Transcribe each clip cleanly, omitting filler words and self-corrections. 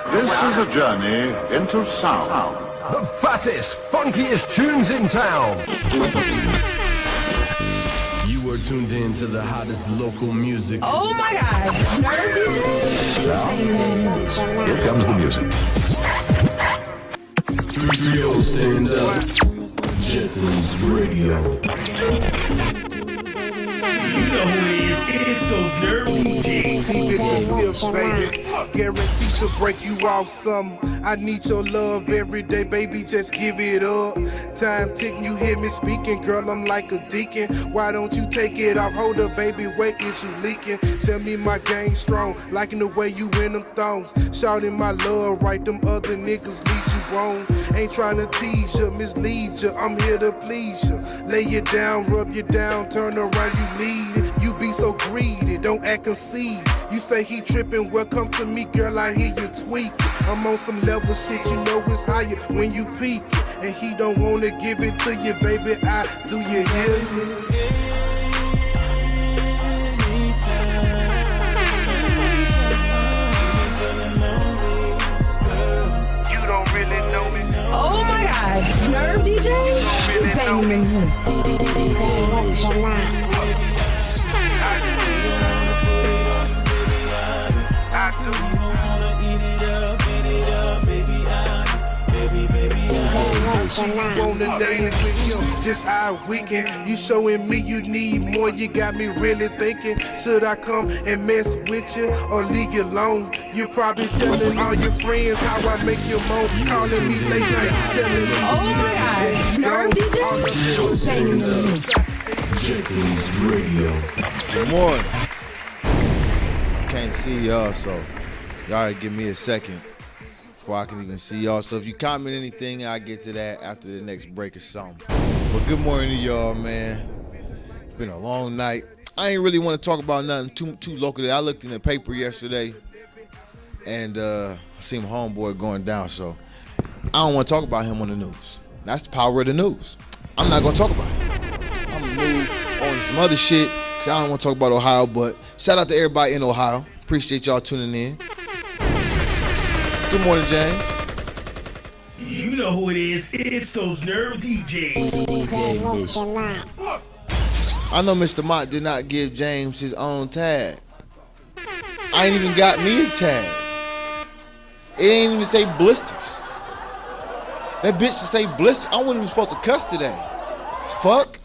This is a journey into sound. The fattest, funkiest tunes in town. You are tuned in to the hottest local music. Oh my God. Nerve DJ. Here comes the music. Yo, stand up. Jetsonz Radio. You know who it is. It's those nerve DJs. T55, baby. Guaranteed to break you off some. I need your love every day, baby. Just give it up. Time ticking, you hear me speaking, girl. I'm like a deacon. Why don't you take it off? Hold up, baby. Wait, is you leaking? Tell me my game strong, liking the way you in them thongs. Shouting my love, right? Them other niggas lead you wrong. Ain't trying to tease you, mislead you. I'm here to please you. Lay you down, rub you down, turn around, you need it. You be so greedy, don't act conceited. You say he tripping, well come to me, girl, I hear you tweaking. I'm on some level shit, you know it's higher when you peak it. And he don't wanna give it to you, baby, I do, you hear me? You don't really know me. Oh my God. Nerve DJ? Really know me. Wanna dance with you, just how weekend. You showing me you need more, you got me really thinking. Should I come and mess with you or leave you alone? You probably telling all your friends how I make you moan. Calling me late night, telling me. Oh my God. Nerve DJ? Jetsonz Radio. Good morning. Can't see y'all, so y'all give me a second before I can even see y'all. So if you comment anything, I'll get to that after the next break or something. But good morning to y'all, man. It's been a long night. I ain't really want to talk about nothing too local. I looked in the paper yesterday and I seen my homeboy going down, so I don't want to talk about him on the news. That's the power of the news. I'm not going to talk about it. I'm going to move on to some other shit because I don't want to talk about Ohio, but shout out to everybody in Ohio. Appreciate y'all tuning in. Good morning, James. You know who it is. It's those nerve DJs. I know Mr. Mott did not give James his own tag. I ain't even got me a tag. It ain't even say blisters. That bitch should say blisters. I wasn't even supposed to cuss today. Fuck.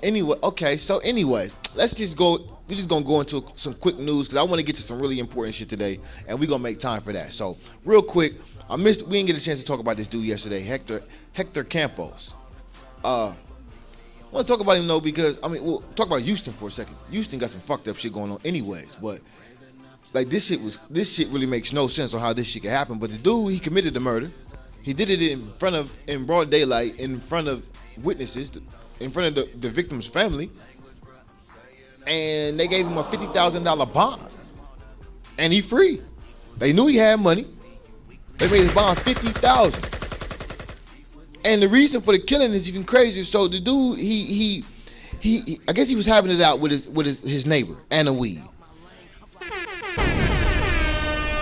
Anyway, okay, so anyways, let's just go. We're just gonna go into some quick news because I want to get to some really important shit today, and we're gonna make time for that. So, real quick, we didn't get a chance to talk about this dude yesterday, Hector Campos. I want to talk about him though because we'll talk about Houston for a second. Houston got some fucked up shit going on, anyways. But like this shit really makes no sense on how this shit could happen. But the dude, he committed the murder. He did it in broad daylight, in front of witnesses, in front of the victim's family. And they gave him a $50,000 bond. And he free. They knew he had money. They made his bond $50,000. And the reason for the killing is even crazier. So the dude, he I guess he was having it out with his neighbor, Anna Weed.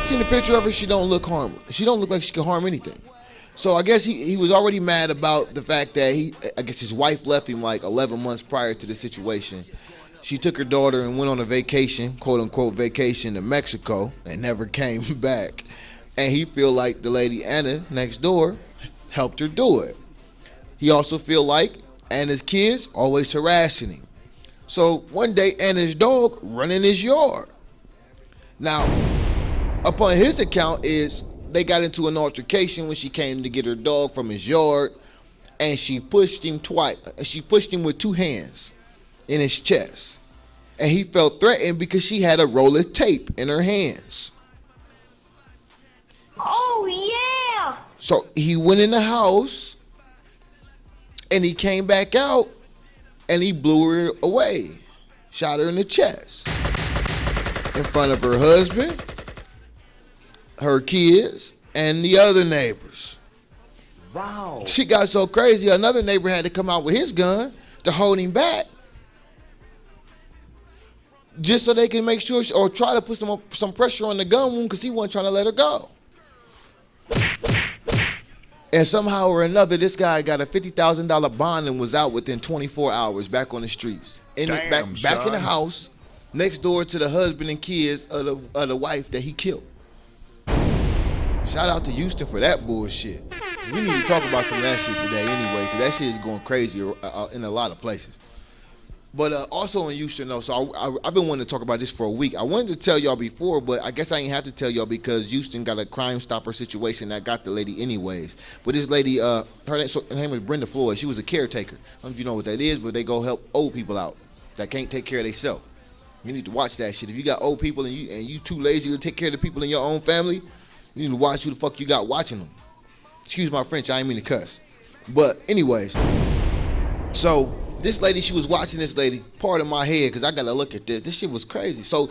Seen the picture of her, she don't look harmless. She don't look like she can harm anything. So I guess he was already mad about the fact that I guess his wife left him like 11 months prior to the situation. She took her daughter and went on a vacation, quote unquote vacation, to Mexico and never came back. And he feel like the lady Anna next door helped her do it. He also feel like Anna's kids always harassing him. So one day Anna's dog running his yard. Now, upon his account is they got into an altercation when she came to get her dog from his yard, and she pushed him twice. She pushed him with two hands in his chest. And he felt threatened because she had a roll of tape in her hands. Oh, yeah! So he went in the house, and he came back out, and he blew her away. Shot her in the chest. In front of her husband, her kids, and the other neighbors. Wow. She got so crazy, another neighbor had to come out with his gun to hold him back. Just so they can make sure, or try to put some pressure on the gun wound because he wasn't trying to let her go. And somehow or another, this guy got a $50,000 bond and was out within 24 hours back on the streets. Back in the house, next door to the husband and kids of the wife that he killed. Shout out to Houston for that bullshit. We need to talk about some of that shit today anyway, because that shit is going crazy in a lot of places. But also in Houston, though, so I've been wanting to talk about this for a week. I wanted to tell y'all before, but I guess I ain't have to tell y'all because Houston got a Crime Stopper situation that got the lady anyways. But this lady, her name was Brenda Floyd. She was a caretaker. I don't know if you know what that is, but they go help old people out that can't take care of themselves. You need to watch that shit. If you got old people and you too lazy to take care of the people in your own family, you need to watch who the fuck you got watching them. Excuse my French, I ain't mean to cuss. But anyways, so this lady, she was watching this lady, part of my head, because I got to look at this. This shit was crazy. So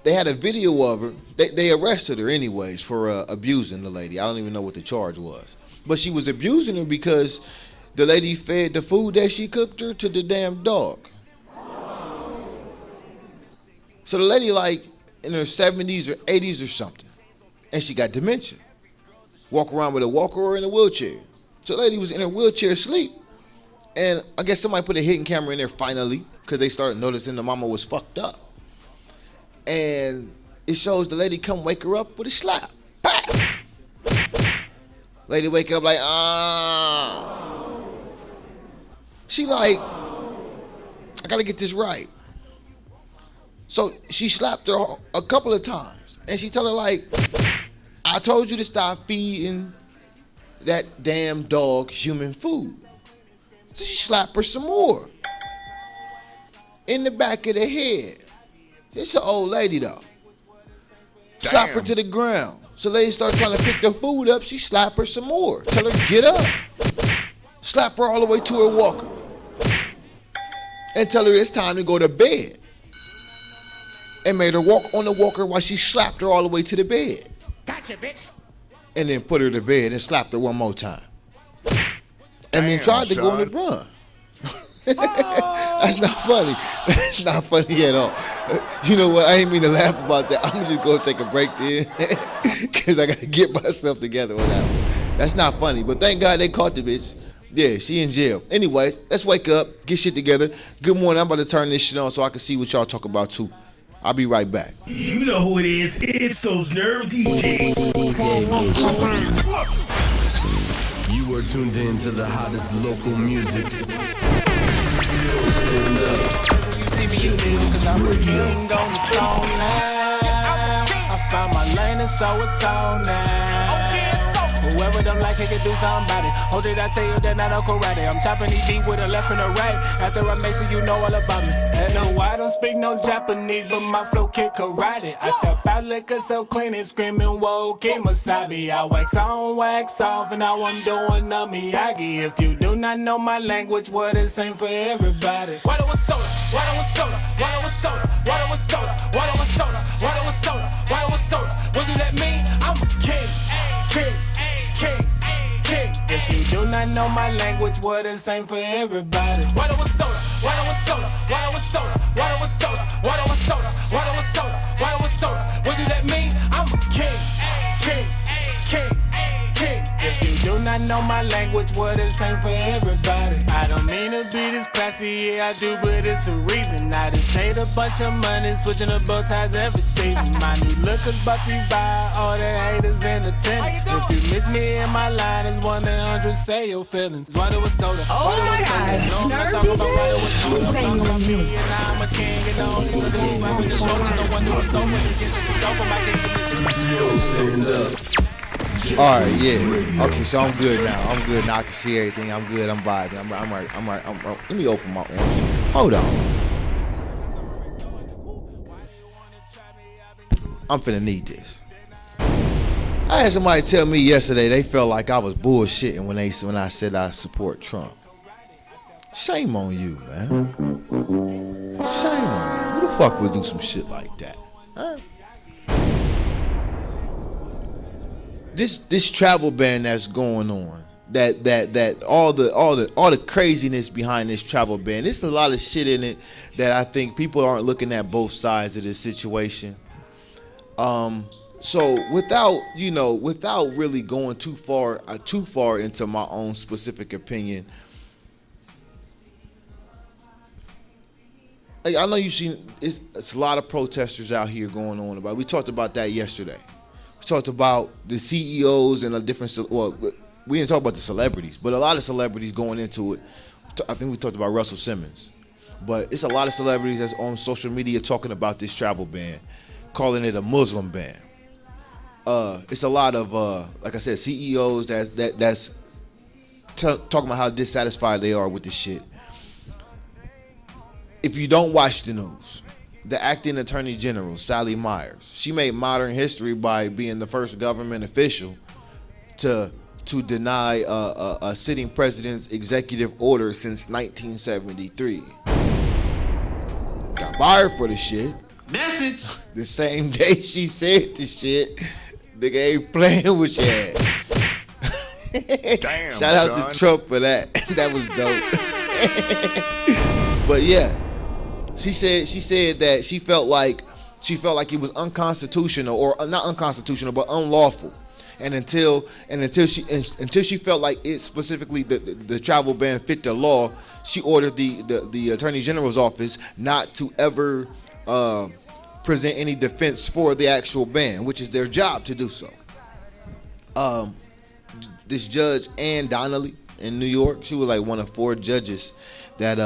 they had a video of her. They arrested her anyways for abusing the lady. I don't even know what the charge was. But she was abusing her because the lady fed the food that she cooked her to the damn dog. So the lady like in her 70s or 80s or something. And she got dementia. Walk around with a walker or in a wheelchair. So the lady was in her wheelchair asleep. And I guess somebody put a hidden camera in there finally because they started noticing the mama was fucked up. And it shows the lady come wake her up with a slap. Bah! Lady wake up like, ah. She like, I gotta get this right. So she slapped her a couple of times. And she told her like, I told you to stop feeding that damn dog human food. So she slapped her some more. In the back of the head. It's an old lady though. Slap her to the ground. So lady start trying to pick the food up. She slap her some more. Tell her get up. Slap her all the way to her walker. And tell her it's time to go to bed. And made her walk on the walker while she slapped her all the way to the bed. Gotcha, bitch. And then put her to bed and slapped her one more time. And then tried to go on the run. That's not funny. That's not funny at all. You know what? I ain't mean to laugh about that. I'm just going to take a break then. Because I got to get myself together on that one. That's not funny. But thank God they caught the bitch. Yeah, she in jail. Anyways, let's wake up. Get shit together. Good morning. I'm about to turn this shit on so I can see what y'all talk about too. I'll be right back. You know who it is. It's those Nerve DJs. You are tuned in to the hottest local music. I found my lane and so it's on now. Whoever don't like it can do something about it. Hold it, I tell you that I know karate. I'm chopping these beat with a left and a right. After I make sure you know all about me. And no, I don't speak no Japanese, but my flow kick karate. I step out liquor so clean and screaming, whoa, Kimasabi. I wax on, wax off, and now I'm doing a Miyagi. If you do not know my language, what is same for everybody? Water with soda, water with soda, water with soda, water with soda, water with soda, water with soda, water with soda. What do that mean? I'm a king, king. King. If you do not know my language, what is same for everybody? Water with soda, water with soda, water with soda, water with soda, water with soda, water with soda, water with soda. What do that mean? I'm a king, king, king, king. If you do not know my language, what is same for everybody? I don't mean to be this classy, yeah I do, but it's a reason. I just saved a bunch of money, switching the bow ties every season. My new look is brought to you by all the haters in attendance. If you miss me in my line, it's 1-800, say your feelings. Water with soda, water with soda. No, I'm not talking about water with soda. I'm talking about me and I'm a king and all these other dudes. I'm just rolling the one doing so when it gets to the sofa, my Stand up. All right, yeah. Okay, so I'm good now. I'm good now. I can see everything. I'm good. I'm vibing. I'm right. Let me open my orange. Hold on. I'm finna need this. I had somebody tell me yesterday they felt like I was bullshitting when I said I support Trump. Shame on you, man. Shame on you. Who the fuck would do some shit like that? Huh? This travel ban that's going on, that all the craziness behind this travel ban, there's a lot of shit in it that I think people aren't looking at both sides of this situation. So without really going too far into my own specific opinion, like, I know you've seen it's a lot of protesters out here going on about. We talked about that yesterday. We talked about the CEOs and the different. Well, we didn't talk about the celebrities, but a lot of celebrities going into it. I think we talked about Russell Simmons, but it's a lot of celebrities that's on social media talking about this travel ban, calling it a Muslim ban. It's a lot of like I said, CEOs that's talking about how dissatisfied they are with this shit. If you don't watch the news, the acting attorney general, Sally Myers, she made modern history by being the first government official to deny a sitting president's executive order since 1973. Got fired for the shit. Message. The same day she said the shit, nigga ain't playing with your ass. Damn, Shout out son. to Trump for that. That was dope. But yeah, she said that she felt like it was unconstitutional, or not unconstitutional, but unlawful. And until she felt like it specifically the travel ban fit the law, she ordered the Attorney General's office not to ever present any defense for the actual ban, which is their job to do so. This judge, Ann Donnelly in New York, she was like one of 4 judges that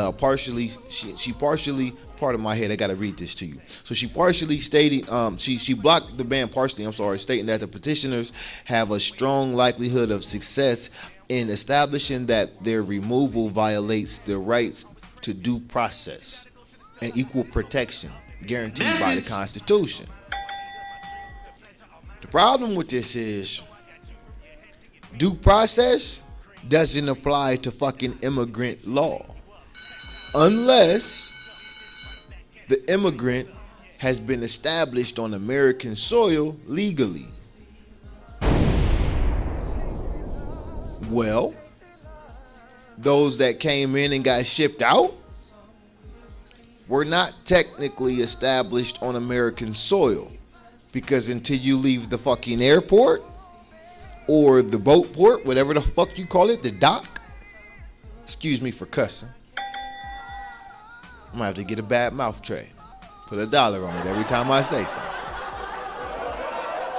she partially, part of my head, I gotta read this to you. So she partially stated, she blocked the ban partially, stating that the petitioners have a strong likelihood of success in establishing that their removal violates the rights to due process and equal protection guaranteed by the Constitution. The problem with this is due process doesn't apply to fucking immigrant law unless the immigrant has been established on American soil legally. Well, those that came in and got shipped out were not technically established on American soil, because until you leave the fucking airport or the boat port, whatever the fuck you call it, the dock, excuse me for cussing, I might have to get a bad mouth tray, put $1 on it every time I say something.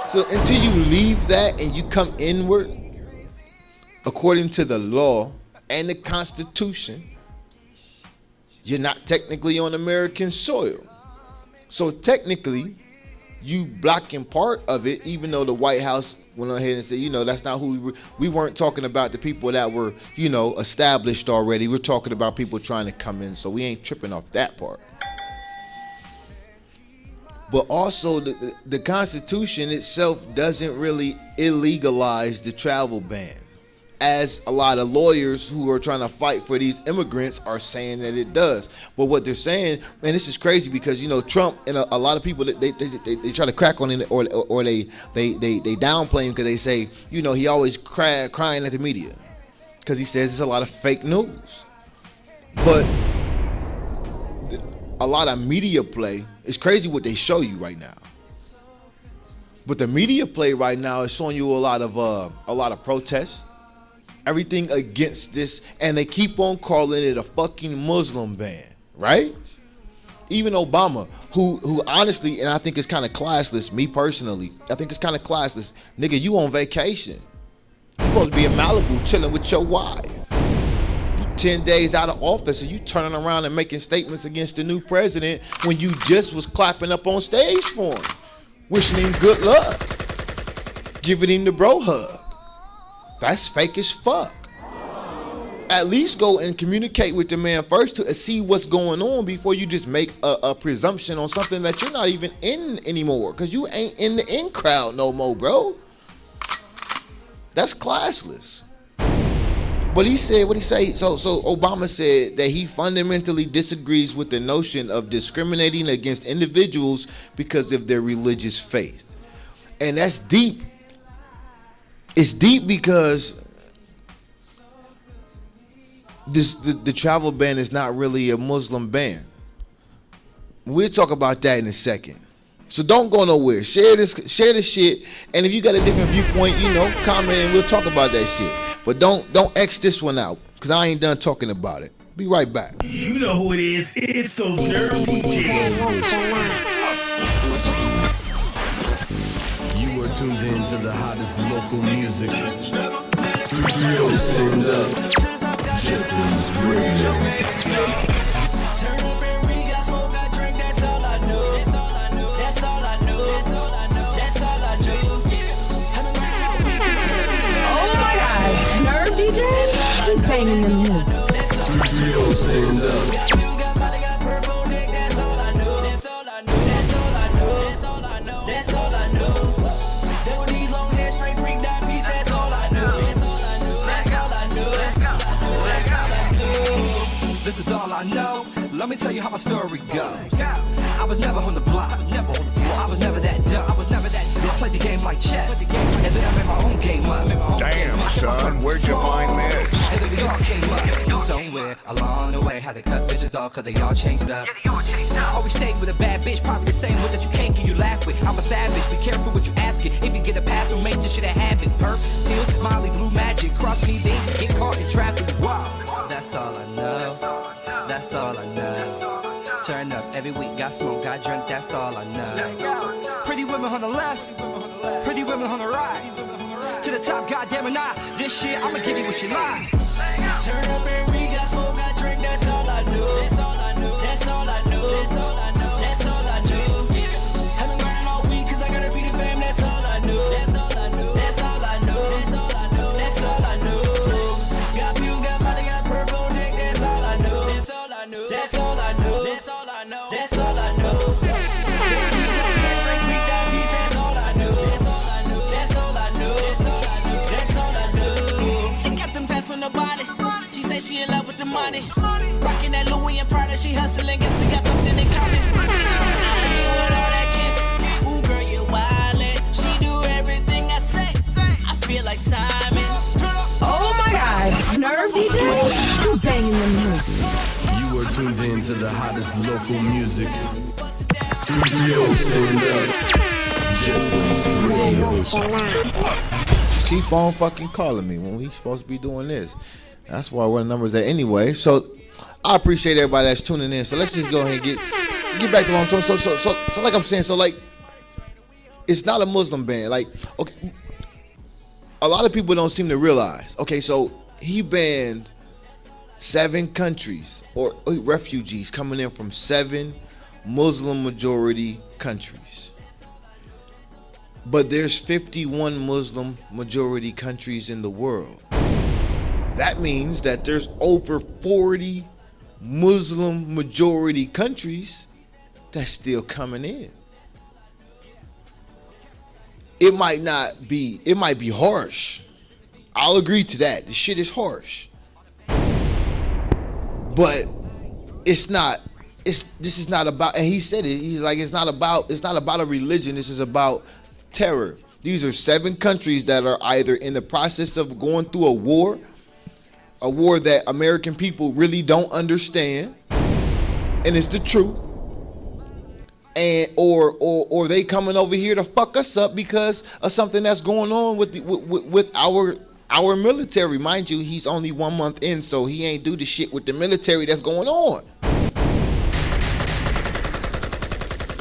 So until you leave that and you come inward, according to the law and the Constitution, you're not technically on American soil. So technically, you blocking part of it, even though the White House went ahead and said, that's not who we weren't talking about the people that were, established already. We're talking about people trying to come in, so we ain't tripping off that part. But also, the Constitution itself doesn't really illegalize the travel ban, as a lot of lawyers who are trying to fight for these immigrants are saying that it does. But what they're saying, man, this is crazy, because Trump and a lot of people, they try to crack on it, or they downplay him, because they say he always crying at the media because he says it's a lot of fake news. But a lot of media play, it's crazy what they show you right now. But the media play right now is showing you a lot of protests, everything against this, and they keep on calling it a fucking Muslim ban, right? Even Obama, who honestly, and I think it's kind of classless, me personally, I think it's kind of classless. Nigga, you on vacation. You supposed to be in Malibu chilling with your wife. You 10 days out of office and you turning around and making statements against the new president when you just was clapping up on stage for him, wishing him good luck, giving him the bro hug. That's fake as fuck. At least go and communicate with the man first to see what's going on before you just make a presumption on something that you're not even in anymore, because you ain't in the in crowd no more, bro. That's classless. But he said what he say. So Obama said that he fundamentally disagrees with the notion of discriminating against individuals because of their religious faith. And that's deep. It's deep because the travel ban is not really a Muslim ban. We'll talk about that in a second. So don't go nowhere. Share this shit. And if you got a different viewpoint, comment and we'll talk about that shit. But don't X this one out, because I ain't done talking about it. Be right back. You know who it is. It's those nerve DJs. You are tuned in to the hottest local music. 330 stand up. Jetsonz Radio. Turn up and we got smoke, got drink, that's all I know. That's all I know. That's all I know. That's all I know. That's all I know. Haven't learned all week. Oh my God, Nerve DJ, keep banging them hits. 330 stand up. Got Molly, got purple neck, that's all I know. That's all I know. That's all I know. That's all I know. That's all I know. There were these long hair, straight freak, that piece, that's all I know. That's all I know. That's all I know. That's all I know. That's all I know. This is all I know. Let me tell you how my story goes. I was never on the block. I was never that dumb. I played the game like chess. And then I made my own game up. Damn, son, where'd you find this? And then we all came up. Somewhere along the way, had to cut bitches off cause they all changed up. Always stayed with a bad bitch, probably the same one that you can't get you laugh with. I'm a savage, be careful what you asking. If you get a pass, don't make this shit a habit. Perp, pills, Molly, blue magic. Cross me, then get caught in traffic. Wow, that's all I know. That's all I know. Turn up every week, got smoke, got drink, that's all I know. Pretty women on the left, pretty women on the right. To the top, goddamn it, nah. This shit, I'ma give you what you like. Turn up and we got smoke, got drink, that's all I know. That's all I know. That's all I know. That's all I know. That's all I know. Haven't learned all week cause I gotta be the fam, that's all I know. That's all I know. That's all I know. That's all I know. That's all I know. Got views, got Molly, got purple neck, that's all I know. That's all I know. That's all I know. That's all I know. That's all I know. She got them tats on the body. She say she in love with the money. Rocking that Louis and Prada, she hustling. Guess we got something in common. I ain't with all that kissing. Ooh, girl, you wildin'. She do everything I say. I feel like Simon. Oh my God, Nerve DJ, keep banging them hits. You are tuned in to the hottest local music. 330 stand up. Jetsonz Radio. Keep on fucking calling me when we supposed to be doing this. That's why where the numbers at anyway. So I appreciate everybody that's tuning in. So let's just go ahead and get back to what I'm talking. So like I'm saying, so like it's not a Muslim ban. Like, okay, a lot of people don't seem to realize. Okay, so he banned 7 countries or refugees coming in from 7 Muslim majority countries. But there's 51 Muslim majority countries in the world. That means that there's over 40 Muslim majority countries that's still coming in. It might be harsh. I'll agree to that. The shit is harsh. But this is not about, and he said it, he's like, it's not about a religion, this is about terror. These are 7 countries that are either in the process of going through a war that American people really don't understand, and it's the truth, and or they coming over here to fuck us up because of something that's going on with our military. Mind you, he's only 1 month in, so he ain't do the shit with the military that's going on.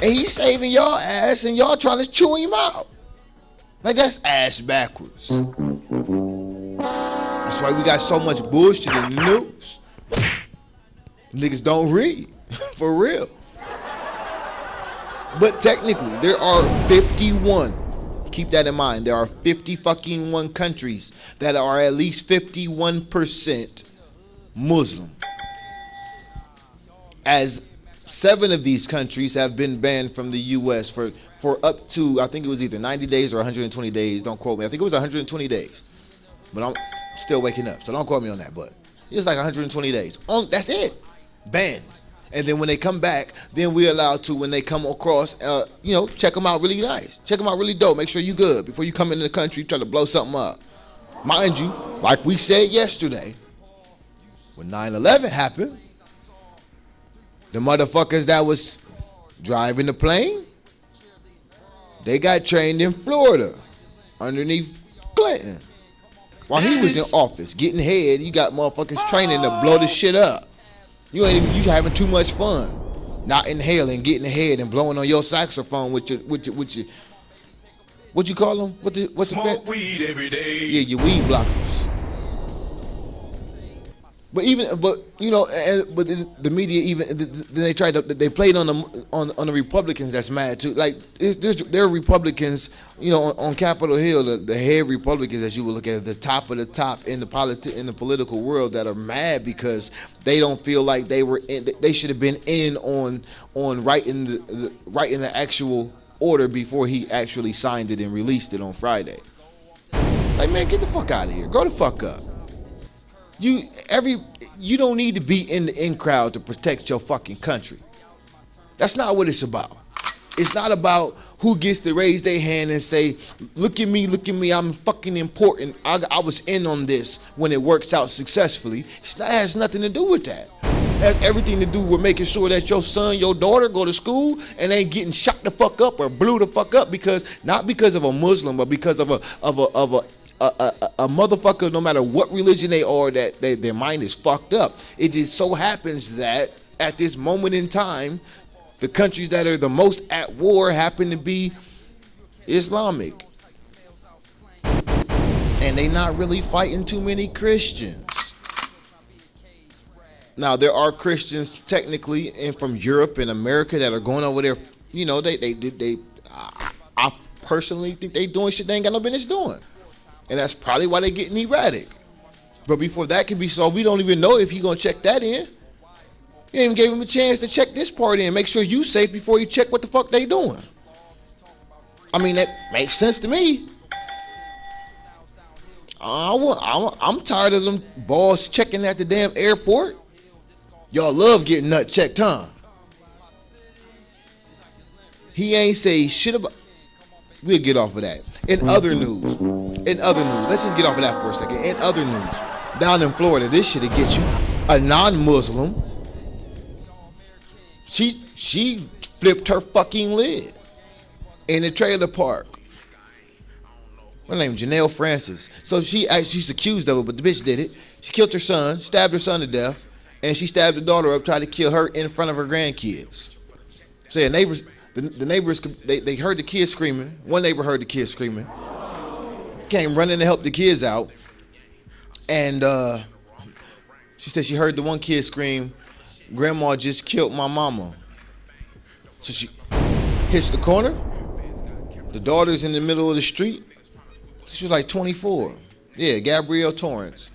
And he's saving y'all ass, and y'all trying to chew him out. Like, that's ass backwards. That's why we got so much bullshit in the news. Niggas don't read, for real. But technically, there are 51. Keep that in mind. There are 51 countries that are at least 51% Muslim. As 7 of these countries have been banned from the U.S. for up to, I think it was either 90 days or 120 days. Don't quote me. I think it was 120 days. But I'm still waking up, so don't quote me on that. But it's like 120 days. That's it. Banned. And then when they come back, then we're allowed to, when they come across, check them out really nice. Check them out really dope. Make sure you good before you come into the country, try to blow something up. Mind you, like we said yesterday, when 9/11 happened, the motherfuckers that was driving the plane They got trained in Florida underneath Clinton. While he was in office, getting head, you got motherfuckers training to blow the shit up. You having too much fun. Not inhaling, getting head and blowing on your saxophone with your what you call them? What's Smoke weed every day. Yeah, your weed blockers. But the media they played on the Republicans that's mad too. Like there are Republicans, on Capitol Hill, the head Republicans, as you would look at the top of the top in the political world, that are mad because they don't feel like they should have been in on writing the actual order before he actually signed it and released it on Friday. Like, man, get the fuck out of here. Grow the fuck up. You don't need to be in the in crowd to protect your fucking country. That's not what it's about. It's not about who gets to raise their hand and say, look at me, I'm fucking important. I was in on this when it works out successfully. It has nothing to do with that. It has everything to do with making sure that your son, your daughter go to school and ain't getting shot the fuck up or blew the fuck up not because of a Muslim, but because of a motherfucker, no matter what religion they are, that their mind is fucked up. It just so happens that at this moment in time, the countries that are the most at war happen to be Islamic. And they not really fighting too many Christians. Now, there are Christians technically and from Europe and America that are going over there. I personally think they doing shit they ain't got no business doing. And that's probably why they're getting erratic. But before that can be solved, we don't even know if he's going to check that in. You ain't even gave him a chance to check this part in. Make sure you safe before you check what the fuck they doing. I mean, that makes sense to me. I'm tired of them balls checking at the damn airport. Y'all love getting nut checked, huh? He ain't say shit about... We'll get off of that. In other news, let's just get off of that for a second. In other news, down in Florida, this shit'll get you. A non-Muslim, she flipped her fucking lid in a trailer park. Her name Janelle Francis. So she's accused of it, but the bitch did it. She killed her son, stabbed her son to death, and she stabbed her daughter up, tried to kill her in front of her grandkids. So the neighbors, they heard the kids screaming. One neighbor heard the kids screaming, came running to help the kids out, and she said she heard the one kid scream, "Grandma just killed my mama." So she hits the corner. The daughter's in the middle of the street. She was like 24. Yeah, Gabrielle Torrance.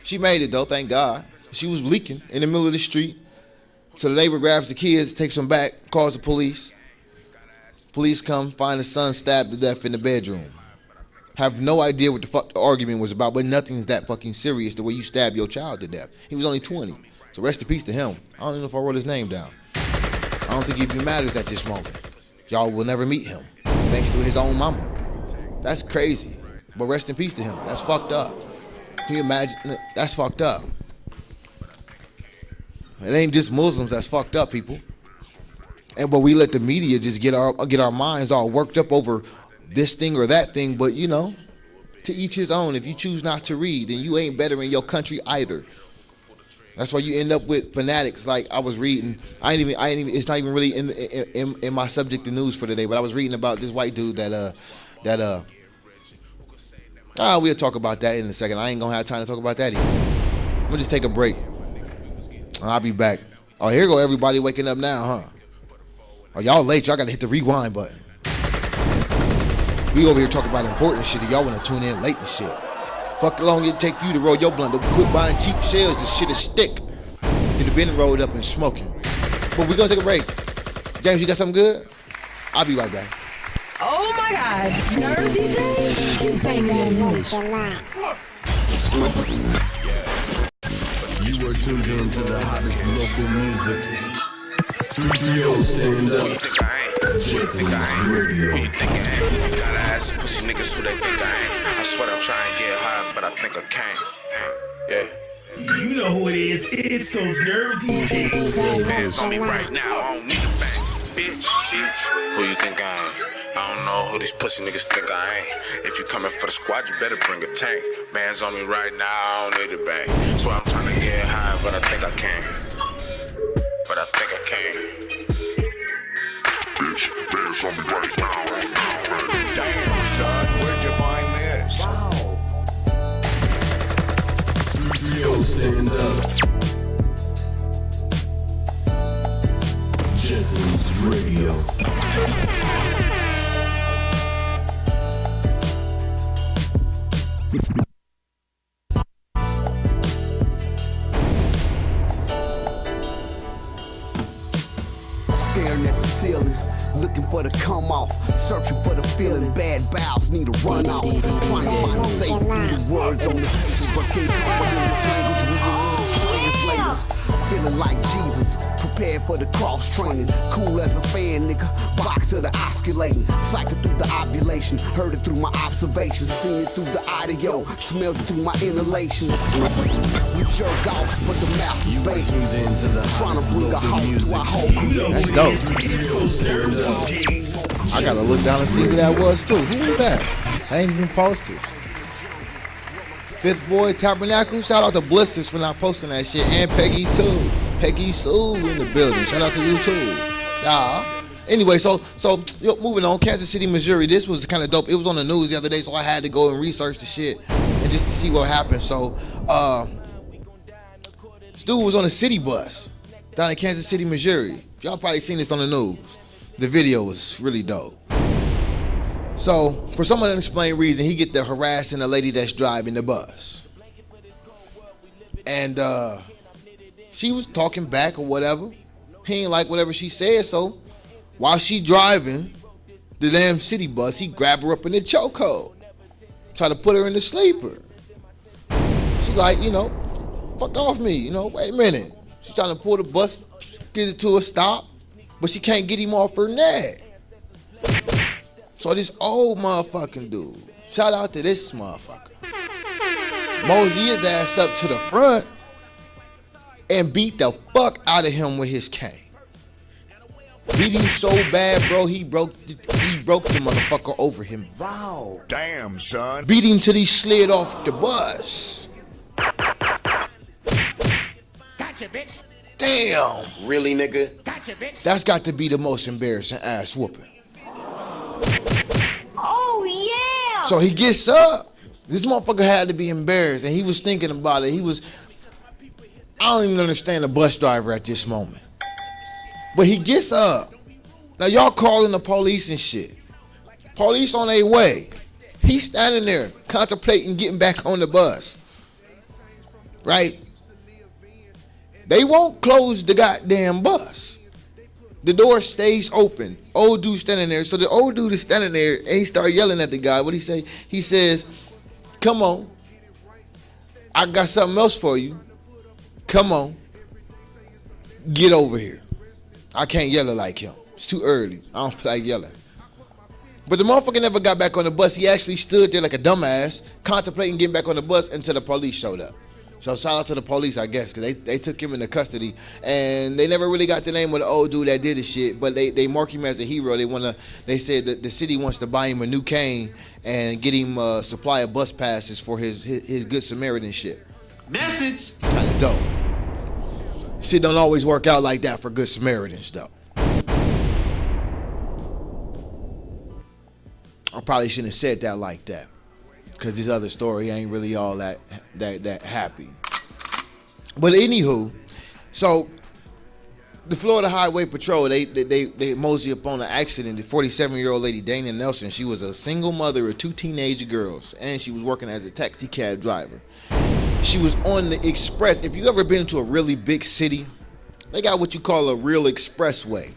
She made it though, thank God. She was leaking in the middle of the street. So the neighbor grabs the kids, takes them back, calls the police. Police come, find the son stabbed to death in the bedroom. Have no idea what the fuck the argument was about, but nothing's that fucking serious the way you stab your child to death. He was only 20. So rest in peace to him. I don't even know if I wrote his name down. I don't think he even matters at this moment. Y'all will never meet him, thanks to his own mama. That's crazy. But rest in peace to him. That's fucked up. Can you imagine? That's fucked up. It ain't just Muslims that's fucked up, people. But we let the media just get our minds all worked up over this thing or that thing. But to each his own. If you choose not to read, then you ain't better in your country either. That's why you end up with fanatics. Like I was reading, I ain't even. It's not even really in my subject of news for today. But I was reading about this white dude we'll talk about that in a second. I ain't gonna have time to talk about that either. I'm gonna just take a break. I'll be back. Oh, here go everybody waking up now, huh? Oh, y'all late. Y'all gotta hit the rewind button. We over here talking about important shit and y'all wanna tune in late and shit. Fuck how long it take you to roll your blunt. Quit buying cheap shells. This shit is stick. You'd have been rolled up and smoking. But we gonna take a break. James, you got something good? I'll be right back. Oh my God. Nerve DJ? You banging in the You are tuned in to the hottest local music. Studio stand up. Jetsonz Radio. Who you think I am? Gotta ask pussy niggas who they think I am. I swear I'm trying to get high, but I think I can't. Yeah. You know who it is. It's those nerve DJs. Bands on me right now. I don't need a bang. Bitch. Who you think I am? I don't know who these pussy niggas think I ain't. If you coming for the squad, you better bring a tank. Bands on me right now, I don't need a bang. So I'm trying to get high, but I think I can. But I think I can. Bitch, bands on me right now. Damn, son, where'd you find this? Wow. Yo, stand up. Jetsonz Radio. Staring at the ceiling, looking for the come off, searching for the feeling. Bad bowels need to run off. Trying to find the safe words on the pages, but can't comprehend this language. We need translators. Feeling like Jesus, prepared for the cross training. Cool as a fan, nigga. Box of the osculating. Cycle through the ovulation. Heard it through my observations. Seen it through the audio. Smelled it through my inhalations. We jerk off, but the masturbate. Trying to bring a hope to our whole crew. That's dope. I gotta look down and see who that was too. Who was that? I ain't even posted. Fifth Boy Tabernacle. Shout out to Blisters for not posting that shit. And Peggy too. Peggy Sue in the building. Shout out to you too. Anyway, so moving on. Kansas City, Missouri. This was kind of dope. It was on the news the other day, so I had to go and research the shit and just to see what happened. So, this dude was on a city bus down in Kansas City, Missouri. Y'all probably seen this on the news. The video was really dope. So, for some unexplained reason, he get to harassing the lady that's driving the bus. And she was talking back or whatever. He ain't like whatever she said, so while she driving the damn city bus, he grabbed her up in the chokehold. Try to put her in the sleeper. She like, fuck off me, wait a minute. She's trying to pull the bus, get it to a stop, but she can't get him off her neck. So this old motherfucking dude, shout out to this motherfucker, mosey his ass up to the front and beat the fuck out of him with his cane. Beat him so bad, bro, he broke the motherfucker over him. Wow. Damn, son. Beat him till he slid off the bus. Gotcha, bitch. Damn. Really, nigga? Gotcha, bitch. That's got to be the most embarrassing ass whooping. Oh, yeah. So he gets up. This motherfucker had to be embarrassed, and he was thinking about it. I don't even understand the bus driver at this moment. But he gets up. Now y'all calling the police and shit. Police on their way. He's standing there contemplating getting back on the bus. Right? They won't close the goddamn bus. The door stays open. Old dude standing there. So the old dude is standing there and he started yelling at the guy. What he say? He says, come on. I got something else for you. Come on. Get over here. I can't yell like him. It's too early. I don't feel like yelling. But the motherfucker never got back on the bus. He actually stood there like a dumbass, contemplating getting back on the bus until the police showed up. So shout out to the police, I guess, because they took him into custody. And they never really got the name of the old dude that did the shit, but they mark him as a hero. They said that the city wants to buy him a new cane and get him a supply of bus passes for his Good Samaritan shit. Message. It's kind of dope. Shit don't always work out like that for Good Samaritans, though. I probably shouldn't have said that like that, because this other story ain't really all that happy. But anywho, so the Florida Highway Patrol, they mosey up on an accident. The 47-year-old lady, Dana Nelson, she was a single mother of two teenage girls, and she was working as a taxi cab driver. She was on the express. If you ever been to a really big city, they got what you call a real expressway.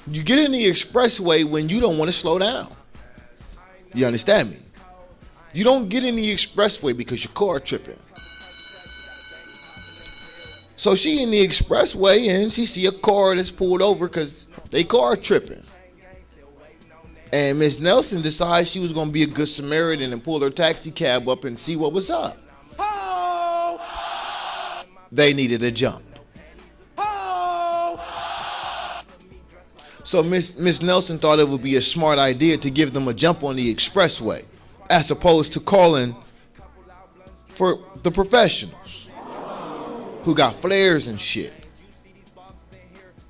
You get in the expressway when you don't want to slow down. You understand me? You don't get in the expressway because your car tripping. So she in the expressway and she see a car that's pulled over because they car tripping. And Miss Nelson decides she was going to be a good Samaritan and pull her taxi cab up and see what was up. They needed a jump. So Miss Nelson thought it would be a smart idea to give them a jump on the expressway, as opposed to calling for the professionals who got flares and shit.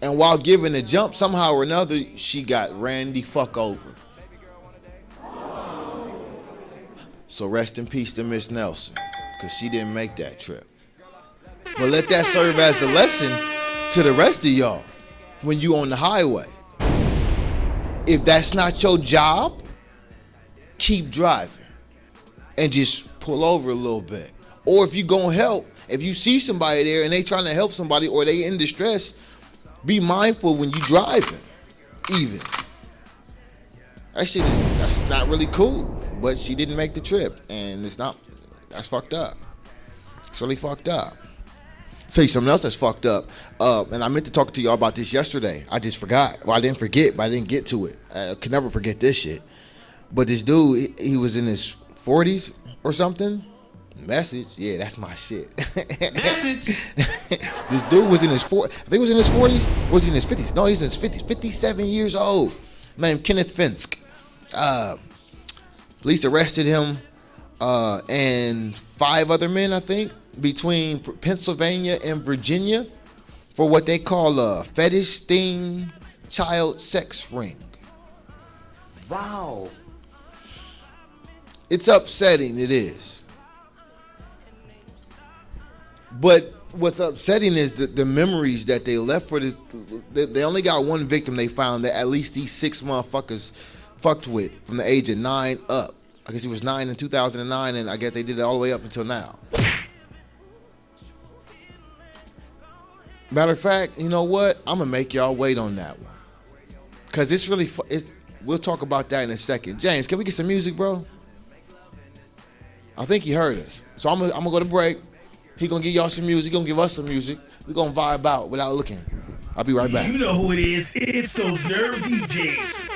And while giving a jump, somehow or another, she got ran the fuck over. So rest in peace to Miss Nelson, because she didn't make that trip. But let that serve as a lesson to the rest of y'all when you on the highway. If that's not your job, keep driving and just pull over a little bit. Or if you gonna help, if you see somebody there and they trying to help somebody or they in distress, be mindful when you driving. Even that's not really cool. But she didn't make the trip, and that's fucked up. It's really fucked up. Tell you something else that's fucked up. And I meant to talk to y'all about this yesterday. I just forgot. Well, I didn't forget, but I didn't get to it. I could never forget this shit. But this dude, he was in his 40s or something. Message, yeah, that's my shit. Message. This dude was in his 40s. I think he was in his 40s. Or was he in his 50s? No, he's in his 50s. 57 years old. Named Kenneth Finsk. Police arrested him and 5 other men, I think, between Pennsylvania and Virginia for what they call a fetish-themed child sex ring. Wow. It's upsetting, it is. But what's upsetting is the memories that they left for this. They only got one victim they found that at least these 6 motherfuckers fucked with from the age of 9 up. I guess he was 9 in 2009, and I guess they did it all the way up until now. Matter of fact, you know what? I'm gonna make y'all wait on that one, cause it's really. We'll talk about that in a second. James, can we get some music, bro? I think he heard us, so I'm gonna go to break. He gonna give y'all some music. He gonna give us some music. We gonna vibe out without looking. I'll be right back. You know who it is. It's those nerve DJs.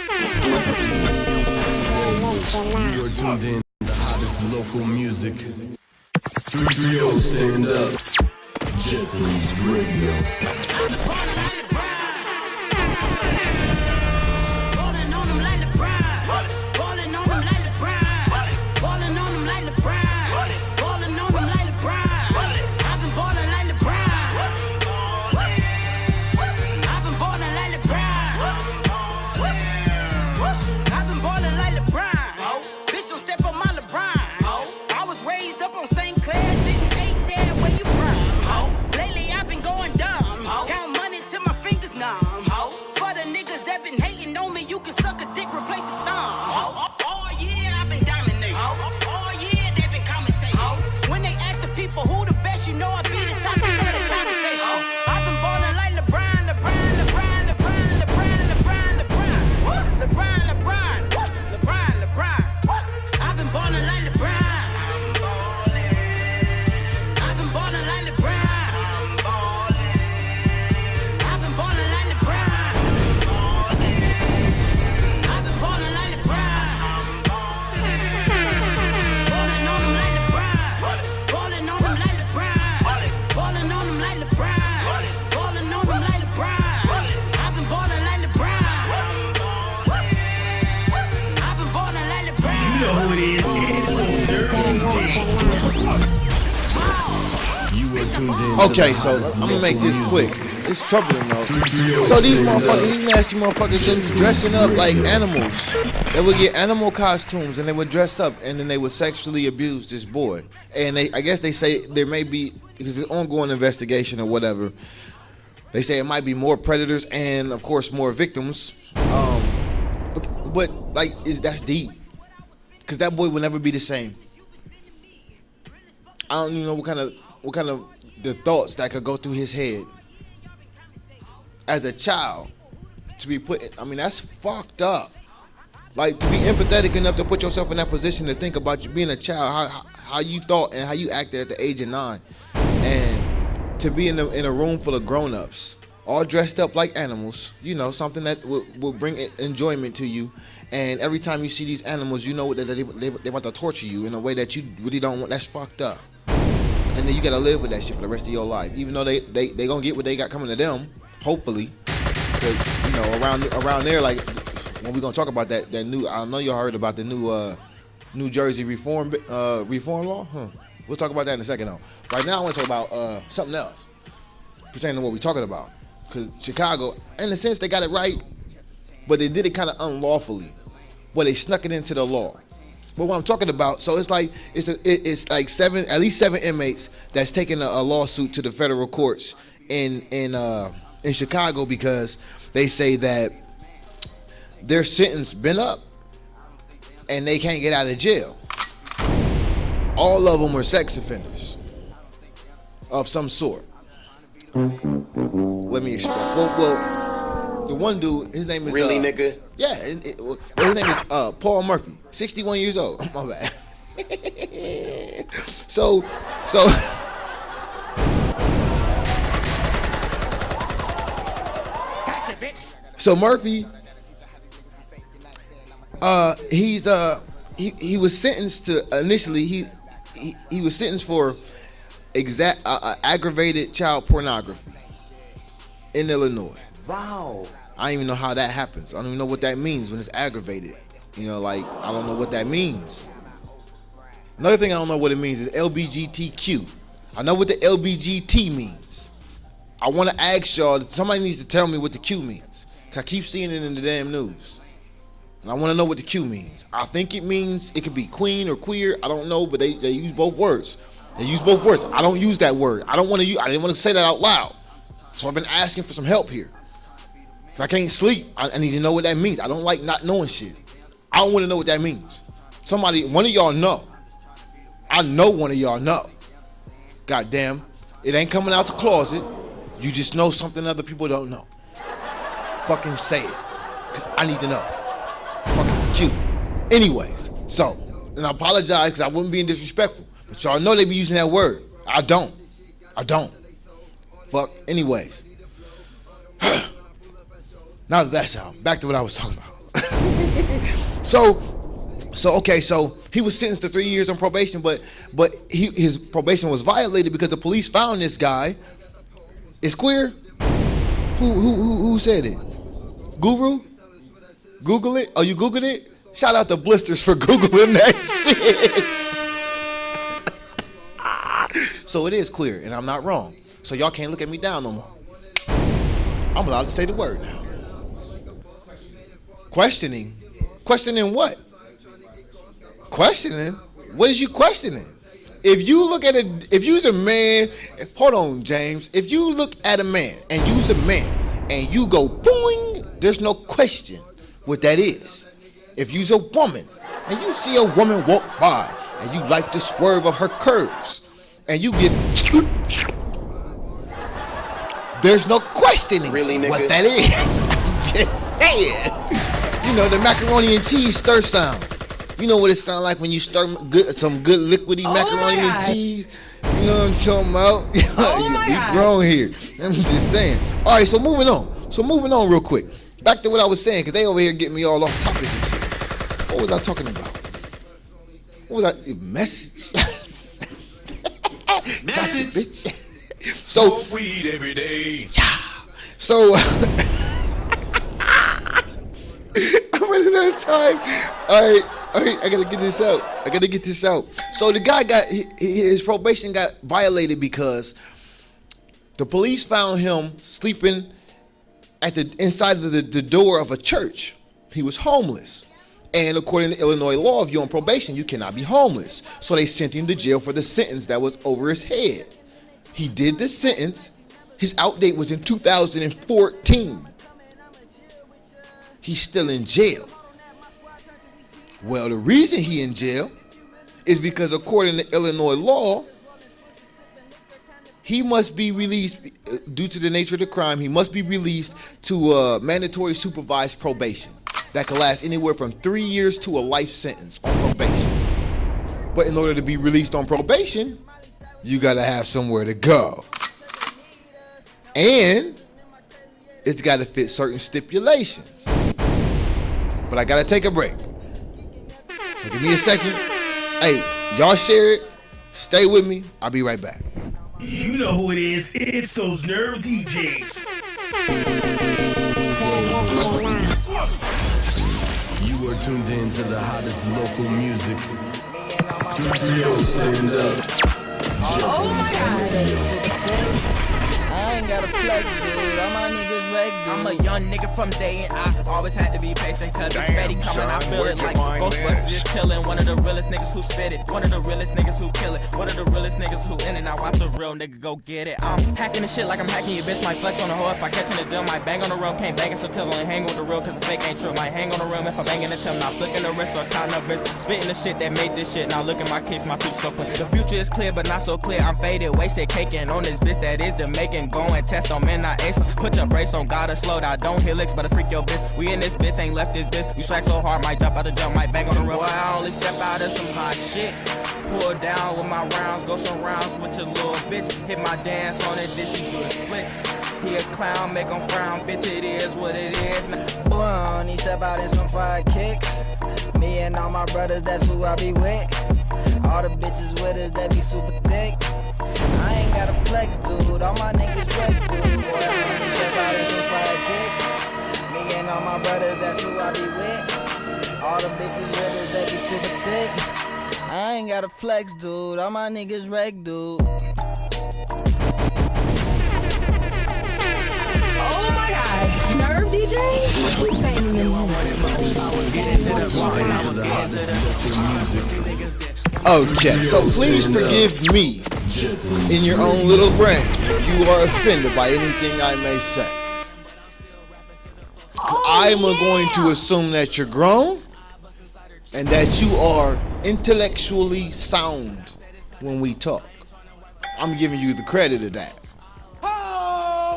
You're tuned in to the hottest local music. 3-0, stand up. Jetsonz Radio. Okay, so I'm gonna make this quick. It's troubling though. So these motherfuckers, these nasty motherfuckers, they be dressing up like animals. They would get animal costumes and they would dress up and then they would sexually abuse this boy. And I guess they say there may be, because it's an ongoing investigation or whatever, they say it might be more predators and of course more victims. But like, that's deep, because that boy will never be the same. I don't even know what kind of the thoughts that could go through his head as a child to be put. I mean, that's fucked up. Like, to be empathetic enough to put yourself in that position to think about you being a child, how you thought and how you acted at the age of 9, and to be in a room full of grown-ups, all dressed up like animals. You know, something that will bring enjoyment to you. And every time you see these animals, you know that they want to torture you in a way that you really don't want. That's fucked up. And then you gotta live with that shit for the rest of your life, even though they gonna get what they got coming to them, hopefully. Because you know, around there, like when we gonna talk about that new, I know y'all heard about the new New Jersey reform law. We'll talk about that in a second though. Right now, I want to talk about something else pertaining to what we're talking about. Because Chicago, in a sense, they got it right, but they did it kind of unlawfully, where they snuck it into the law. But what I'm talking about, so it's like at least seven inmates that's taking a lawsuit to the federal courts in Chicago because they say that their sentence been up and they can't get out of jail. All of them were sex offenders of some sort. Let me explain. Well, the one dude, his name is Really, nigga? Yeah, his name is Paul Murphy, 61 years old. My bad. So. Gotcha, bitch. So Murphy, he was sentenced to initially he was sentenced for aggravated child pornography in Illinois. Wow. I don't even know how that happens. I don't even know what that means when it's aggravated. You know, like I don't know what that means. Another thing I don't know what it means is LBGTQ. I know what the LBGT means. I want to ask y'all, somebody needs to tell me what the Q means. Cause I keep seeing it in the damn news. And I want to know what the Q means. I think it means it could be queen or queer. I don't know, but they use both words. They use both words. I don't use that word. I didn't want to say that out loud. So I've been asking for some help here. Cause I can't sleep. I need to know what that means. I don't like not knowing shit. I don't want to know what that means. One of y'all know. I know one of y'all know. Goddamn, it ain't coming out the closet. You just know something other people don't know. Fucking say it, cause I need to know. Fuck is the Q. Anyways, so, and I apologize because I wasn't being disrespectful, but y'all know they be using that word. I don't. Fuck. Anyways, now that that's out, back to what I was talking about. So he was sentenced to 3 years on probation, but his probation was violated because the police found this guy is queer. Who said it? Guru? Google it? Oh, you Googled it? Shout out to Blisters for Googling that shit. So it is queer, and I'm not wrong. So y'all can't look at me down no more. I'm allowed to say the word now. Questioning? Questioning what? Questioning? What is you questioning? If you look at if you's a man, hold on, James. If you look at a man and you's a man and you go boing, there's no question what that is. If you's a woman and you see a woman walk by and you like the swerve of her curves and you get, there's no questioning really, nigga? What that is. I'm just saying. You know, the macaroni and cheese stir sound. You know what it sounds like when you stir some good liquidy macaroni and cheese? You know what I'm talking about? We grown here. I'm just saying. All right, so moving on real quick. Back to what I was saying, because they over here getting me all off topic and shit. What was I talking about? What was I? Message. Message. Bitch. So, smoke weed every day. So, I'm running out of time. All right, I gotta get this out. So the guy his probation got violated because the police found him sleeping at inside of the door of a church. He was homeless. And according to Illinois law, if you're on probation, you cannot be homeless. So they sent him to jail for the sentence that was over his head. He did the sentence. His out date was in 2014. He's still in jail. Well, the reason he in jail is because according to Illinois law, he must be released due to the nature of the crime. He must be released to mandatory supervised probation that can last anywhere from 3 years to a life sentence on probation. But in order to be released on probation, you gotta have somewhere to go. And it's gotta fit certain stipulations. But I gotta take a break. So give me a second. Hey, y'all share it. Stay with me. I'll be right back. You know who it is. It's those nerve DJs. tuned in to the hottest local music. Yo, stand up. Oh my God. I ain't got a flex, dude. All my niggas wreck, dude. I'm a young nigga from day and I always had to be patient cause it's steady coming. I feel it like Ghostbusters is chillin'. One of the realest niggas who spit it. One of the realest niggas who kill it. One of the realest niggas who in it. Now watch a real nigga go get it. I'm hacking the shit like I'm hacking your bitch. Might flex on the hoe if I catch in the deal. Might bang on the road. Can't bang it so till I hang on the real cause the fake ain't true. Might hang on the real if I bang in the till. Not flicking the wrist or counting up wrist. Spitting the shit that made this shit. Now look at my kicks. My future so clear. The future is clear but not so clear. I'm faded. Wasted caking on this bitch that is Jamaican. Going test on men, not ace. Put your brace on, gotta slow down. Don't hit licks, but a freak your bitch. We in this bitch, ain't left this bitch. You swag so hard, might jump out the jump, might bang on the road. Boy, I only step out of some hot shit. Pull down with my rounds, go some rounds with your little bitch. Hit my dance on it, this she do the splits. He a clown, make him frown, bitch, it is what it is. Boy, I only step out in some fire kicks. Me and all my brothers, that's who I be with. All the bitches with us, they be super thick. I ain't got a flex, dude. All my niggas wreck, dude. Boy, I only step out in some fire kicks. Me and all my brothers, that's who I be with. All the bitches with us, they be super thick. I ain't got a flex, dude. All my niggas wreck, dude. Oh my God, Nerve DJ? Who's banging them home? Okay, so please forgive me in your own little brain if you are offended by anything I may say. I'm going to assume that you're grown and that you are intellectually sound when we talk. I'm giving you the credit of that.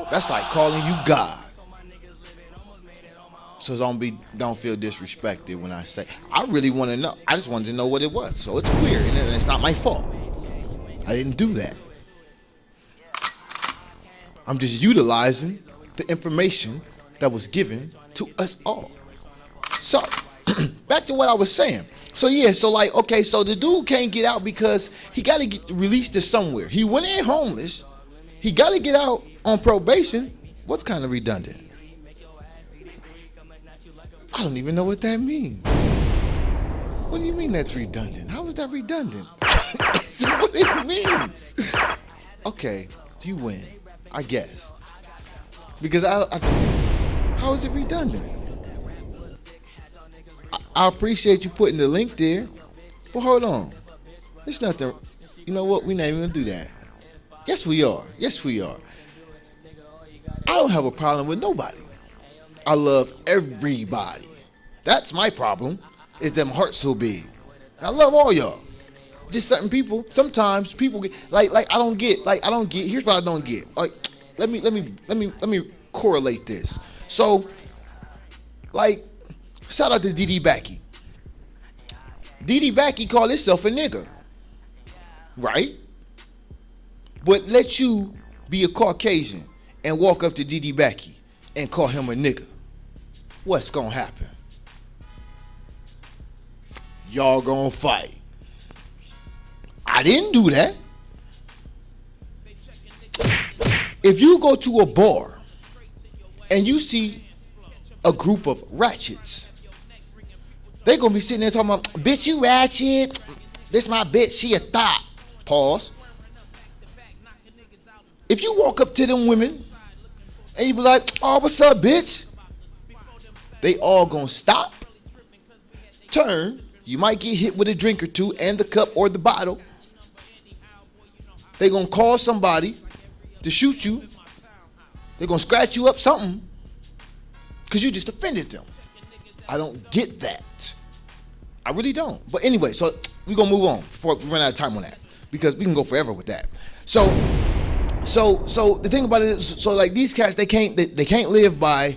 That's like calling you God. So don't feel disrespected when I say. I really want to know. I just wanted to know what it was. So it's queer, and it's not my fault. I didn't do that. I'm just utilizing the information that was given to us all. So back to what I was saying. So yeah, so like, okay, so the dude can't get out because he got to get released to somewhere. He went in homeless. He got to get out on probation. What's kind of redundant? I don't even know what that means. What do you mean that's redundant? How is that redundant? That's what it means. Okay, you win, I guess. Because how is it redundant? I appreciate you putting the link there, but hold on. It's nothing. You know what? We're not even gonna do that. Yes, we are. Yes, we are. I don't have a problem with nobody. I love everybody. That's my problem, is them hearts so big. I love all y'all. Just certain people, sometimes people get like I don't get, here's what I don't get. Like, let me correlate this. So, like, shout out to Didi Backy. Didi Backy called himself a nigga. Right? But let you be a Caucasian and walk up to Didi Backy and call him a nigga. What's gonna happen? Y'all gonna fight. I didn't do that. If you go to a bar and you see a group of ratchets, they gonna be sitting there talking about, bitch, you ratchet. This my bitch, she a thot. Pause. If you walk up to them women and you be like, oh, what's up, bitch? They all gonna stop, turn. You might get hit with a drink or two and the cup or the bottle. They gonna call somebody to shoot you. They gonna scratch you up something because you just offended them. I don't get that. I really don't. But anyway, so we gonna move on before we run out of time on that because we can go forever with that. So the thing about it is, so like these cats, they can't live by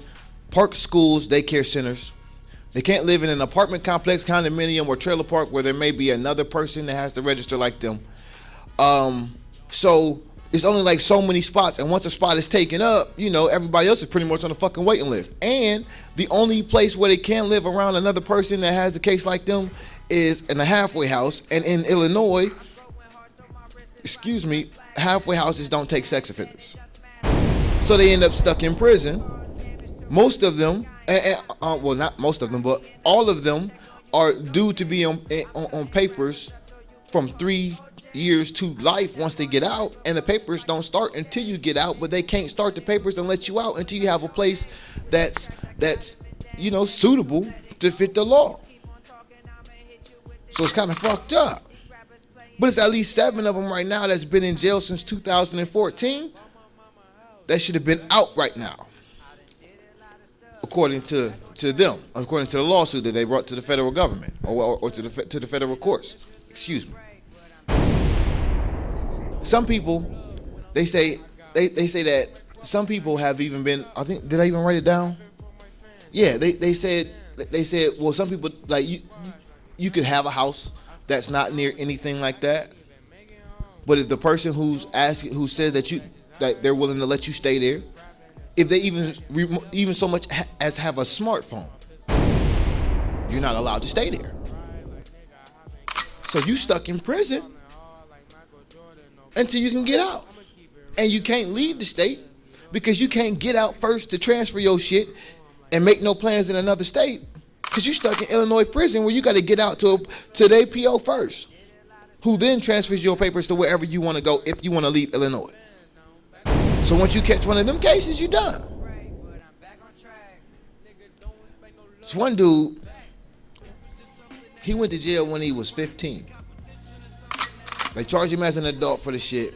park, schools, daycare centers. They can't live in an apartment complex, condominium, or trailer park where there may be another person that has to register like them. So it's only like so many spots, and once a spot is taken up, you know, everybody else is pretty much on the fucking waiting list. And the only place where they can live around another person that has a case like them is in a halfway house. And in Illinois, halfway houses don't take sex offenders. So they end up stuck in prison. Most of them well, not most of them, but all of them are due to be on papers from 3 years to life once they get out, and the papers don't start until you get out, but they can't start the papers and let you out until you have a place that's suitable to fit the law. So it's kind of fucked up. But it's at least 7 of them right now that's been in jail since 2014 that should have been out right now, according to them, according to the lawsuit that they brought to the federal government or to the federal courts. Excuse me. Some people, they say that some people have even been. I think, did I even write it down? Yeah, they said well, some people, like, you could have a house that's not near anything like that, but if the person who says that they're willing to let you stay there, if they even so much as have a smartphone, you're not allowed to stay there. So you stuck in prison until you can get out, and you can't leave the state because you can't get out first to transfer your shit and make no plans in another state. Because you're stuck in Illinois prison where you got to get out to the APO first, who then transfers your papers to wherever you want to go if you want to leave Illinois. So once you catch one of them cases, you're done. This one dude, he went to jail when he was 15. They charged him as an adult for the shit.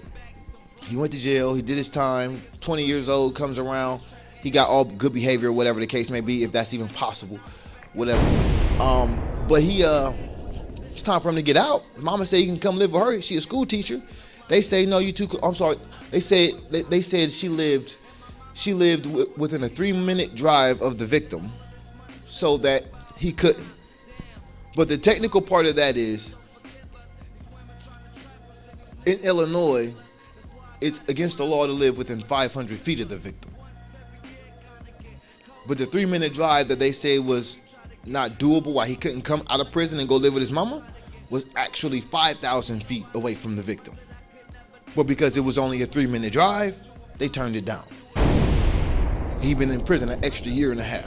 He went to jail, he did his time, 20 years old, comes around. He got all good behavior, whatever the case may be, if that's even possible. Whatever. But it's time for him to get out. His mama said he can come live with her. She a school teacher. They say no, you too. I'm sorry. They said she lived within a 3-minute drive of the victim, so that he couldn't. But the technical part of that is, in Illinois, it's against the law to live within 500 feet of the victim. But the 3-minute drive that they say was not doable, why he couldn't come out of prison and go live with his mama, was actually 5,000 feet away from the victim. But because it was only a 3-minute drive, they turned it down. He'd been in prison an extra 1.5 years.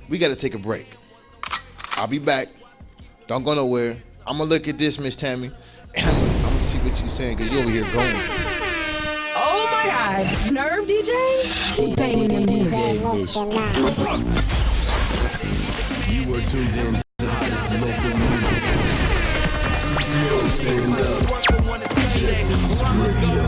We got to take a break. I'll be back. Don't go nowhere. I'm going to look at this, Miss Tammy, and I'm going to see what you're saying, because you're over here going. Oh my God. Nerve DJs? Keep banging them hits. You are tuned in to the hottest local music. Yo, stand up. JetsonzRadio.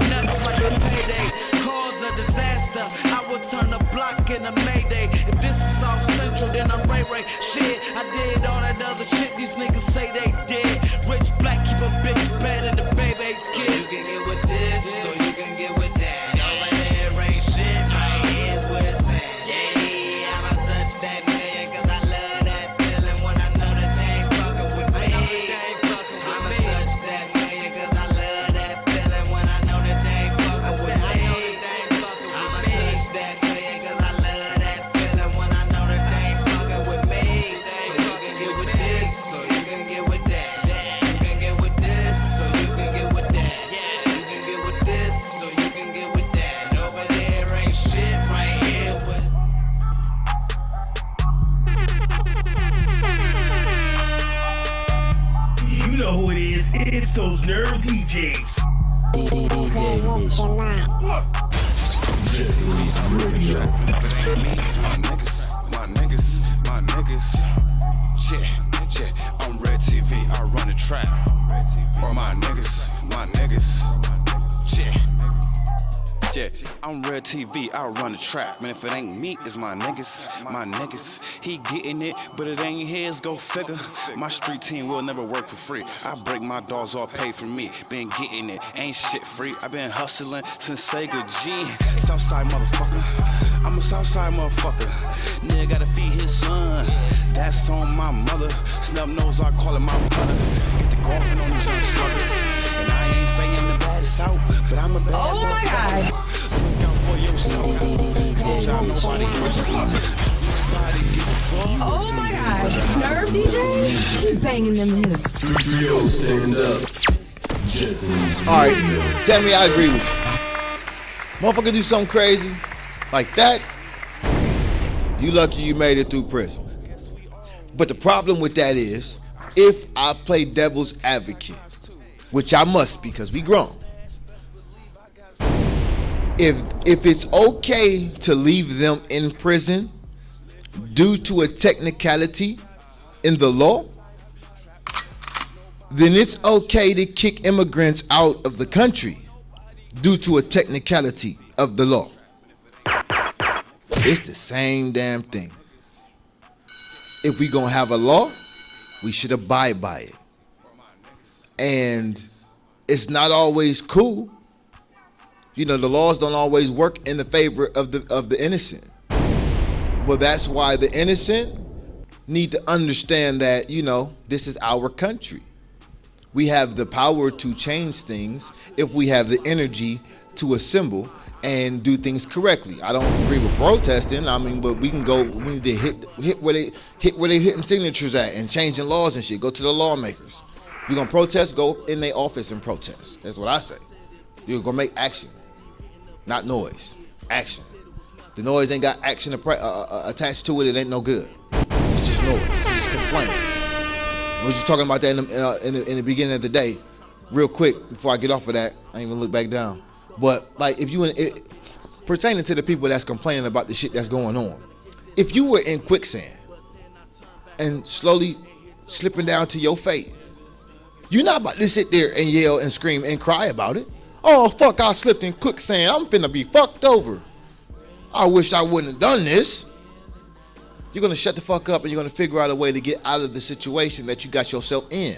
Cause a disaster, I will turn the block in a Mayday. If this is South Central, then I'm Ray Ray. Shit, I did all that other shit these niggas say they did. Rich black, keep a bitch better than baby's kid. So you can get with this, so you can get with that. Over there ain't shit, my head's where it's at. Yeah, I'ma touch that million, cause I love that feeling when I know that they ain't fucking with me. I'ma touch that million, cause I love that feeling when I know that they ain't fucking with me. I'ma touch that million, cause I love that feeling when I know that they ain't fucking with me. So you can get with this, so you can get with that. You can get with this, so you can get with that. You can get with this, so you can get with that. Over there ain't shit, right here was. You know who it is. It's those nerve DJs. My niggas. Yeah. I'm Red TV, I run the trap. Or my niggas. Yeah, I'm Red TV, I run the trap. Man, if it ain't me, it's my niggas. He getting it, but it ain't his, go figure. My street team will never work for free. I break my dogs, all pay for me. Been getting it, ain't shit free. I been hustling since Sega G. Southside motherfucker, I'm a Southside motherfucker. Nigga gotta feed his son, that's on my mother. Snub nose, I call it my brother. Get the golfing on these young sluggers. And I ain't saying the baddest out, but I'm a bad Oh my God. Look out for yourself. Oh my God. Nerve DJs? Keep banging them hits. Yo, stand up. Jetsonz. All right, tell me I agree with you. Motherfucker do something crazy like that, You lucky you made it through prison. But the problem with that is, if I play devil's advocate, which I must because we grown, if it's okay to leave them in prison due to a technicality in the law, then it's okay to kick immigrants out of the country due to a technicality of the law. It's the same damn thing. If we gonna have a law, we should abide by it. And it's not always cool. You know, the laws don't always work in the favor of the innocent. But that's why the innocent need to understand that, you know, this is our country. We have the power to change things if we have the energy to assemble and do things correctly. I don't agree with protesting. I mean, but we can go. We need to hit where they hitting signatures at and changing laws and shit. Go to the lawmakers. If you're gonna protest, go in their office and protest. That's what I say. You're gonna make action, not noise. Action. The noise ain't got action attached to it. It ain't no good. It's just noise. It's just complaining. I was just talking about that in the beginning of the day, real quick before I get off of that. I ain't even look back down. But like, if you pertaining to the people that's complaining about the shit that's going on, if you were in quicksand and slowly slipping down to your fate, you're not about to sit there and yell and scream and cry about it. Oh fuck! I slipped in quicksand. I'm finna be fucked over. I wish I wouldn't have done this. You're gonna shut the fuck up and you're gonna figure out a way to get out of the situation that you got yourself in.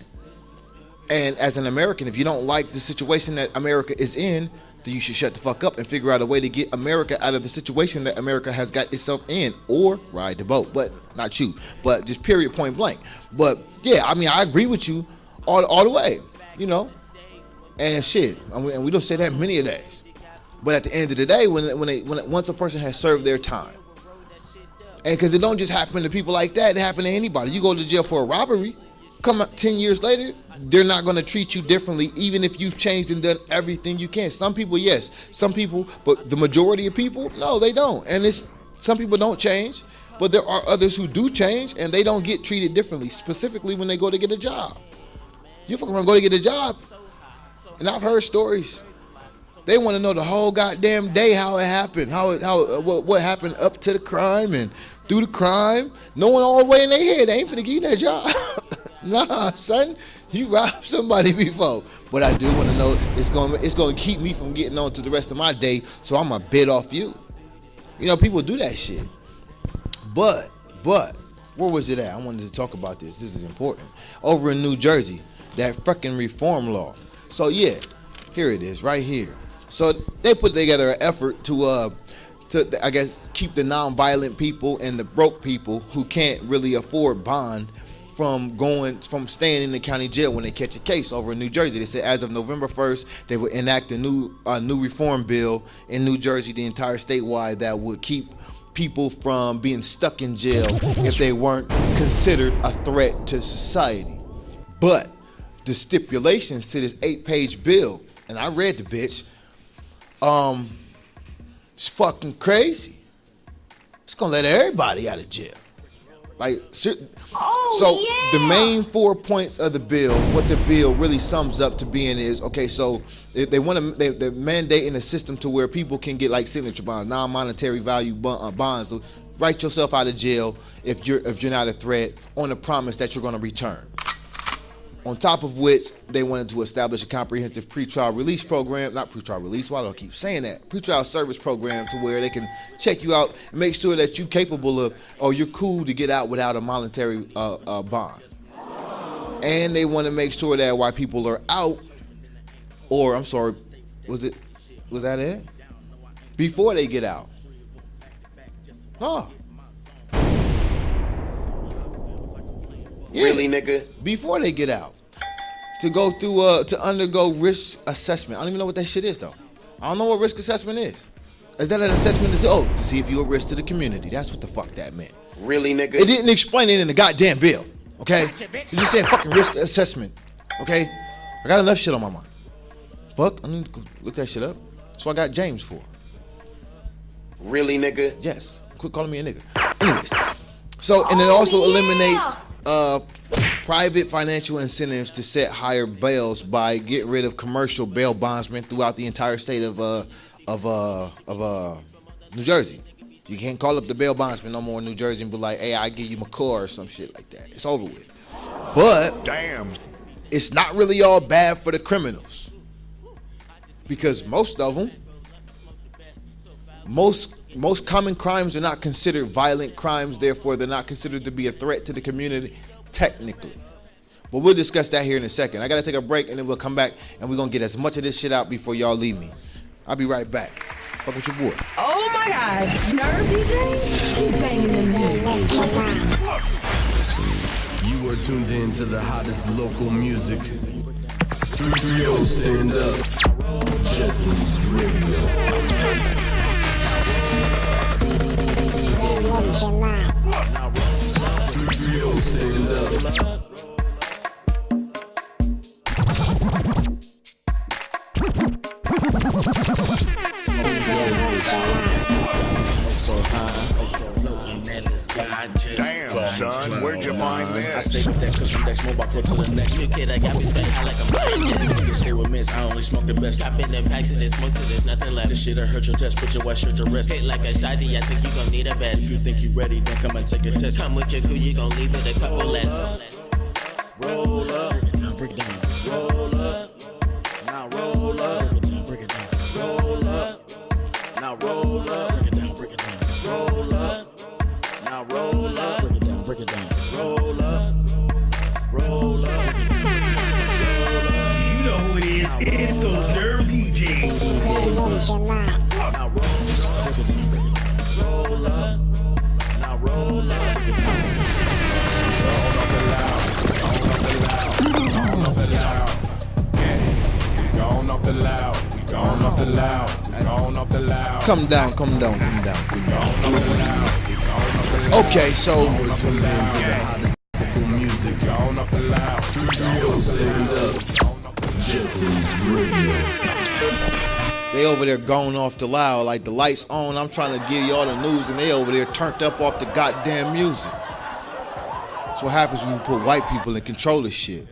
And as an American, if you don't like the situation that America is in, then you should shut the fuck up and figure out a way to get America out of the situation that America has got itself in, or ride the boat. But not you, but just period, point blank. But yeah, I mean, I agree with you all the way, you know. And shit, and we don't say that many of days. But at the end of the day, once a person has served their time, and because it don't just happen to people like that, it happen to anybody. You go to jail for a robbery, come out 10 years later, they're not going to treat you differently, even if you've changed and done everything you can. Some people, yes. Some people, but the majority of people, no, they don't. And some people don't change, but there are others who do change, and they don't get treated differently, specifically when they go to get a job. You fucking go to get a job, and I've heard stories. They want to know the whole goddamn day how it happened, what happened up to the crime and through the crime, knowing all the way in their head. They ain't finna give you that job. Nah, son, you robbed somebody before. But I do want to know it's gonna keep me from getting on to the rest of my day, so I'm gonna bid off you. You know, people do that shit. But where was it at? I wanted to talk about this. This is important. Over in New Jersey, that fucking reform law. So yeah, here it is, right here. So they put together an effort to I guess keep the non-violent people and the broke people who can't really afford bond from staying in the county jail when they catch a case over in New Jersey. They said as of November 1st, they would enact a new reform bill in New Jersey, the entire statewide, that would keep people from being stuck in jail if they weren't considered a threat to society. But the stipulations to this 8-page bill, and I read the bitch, it's fucking crazy. It's gonna let everybody out of jail. Like, the main 4 points of the bill, what the bill really sums up to being is, okay, so they're mandating a system to where people can get like signature bonds, non-monetary value bonds, to write yourself out of jail if you're not a threat, on the promise that you're gonna return. On top of which, they wanted to establish a comprehensive pretrial release program. Not pretrial release, why do I keep saying that? Pretrial service program, to where they can check you out and make sure that you're capable of, or you're cool to get out without a monetary bond. And they want to make sure that while people are out, or I'm sorry, was that it? Before they get out. Oh. Yeah. Really, nigga? Before they get out. To go through, to undergo risk assessment. I don't even know what that shit is, though. I don't know what risk assessment is. Is that an assessment to see if you're a risk to the community? That's what the fuck that meant. Really, nigga? It didn't explain it in the goddamn bill, okay? It just said fucking risk assessment, okay? I got enough shit on my mind. Fuck, I need to look that shit up. That's what I got James for. Really, nigga? Yes. Quit calling me a nigga. Anyways, so and it also eliminates private financial incentives to set higher bails by getting rid of commercial bail bondsmen throughout the entire state of New Jersey. You can't call up the bail bondsman no more in New Jersey and be like, "Hey, I give you my car" or some shit like that. It's over with. But damn, it's not really all bad for the criminals because most of them, most common crimes are not considered violent crimes. Therefore, they're not considered to be a threat to the community technically. But we'll discuss that here in a second. I gotta take a break and then we'll come back and we're gonna get as much of this shit out before y'all leave me. I'll be right back. Fuck with your boy. Oh my God, Nerve DJ, keep banging them music. You are tuned in to the hottest local music. Yo, stand up. Jetsonz Radio. Yo, stand up. Damn, son, where'd you find this? I stay with that cause I'm next mobile flow to the next. New kid, I got me spent high like I'm blind. Niggas stay with miss, I only smoke the best. Hop in the packs and then smoke till there's nothing left. This shit, I hurt your test, put your white shirt to rest. Hate like a shotty, I think you gon' need a vest. If you think you ready, then come and take a test. Come with your crew, you gon' leave with a couple less. Roll up, break it down. Roll up, now roll up, break it down. Roll up, now roll up, break it down, break it down. Roll up, now roll up, break it down, break it down. Roll up, roll up, break it down. You know who it is. It's those Nerve DJs. Now roll up, now roll up, break it down. Gone off the loud. Yeah, we gone off the loud. We gone off the loud. We gone off the loud. Come down. Okay, so Music. Gone off the loud. Yo, stand up. Jetsonz Radio. they over there going off the loud, like the lights on. I'm trying to give y'all the news, and they over there turned up off the goddamn music. That's what happens when you put white people in control of shit.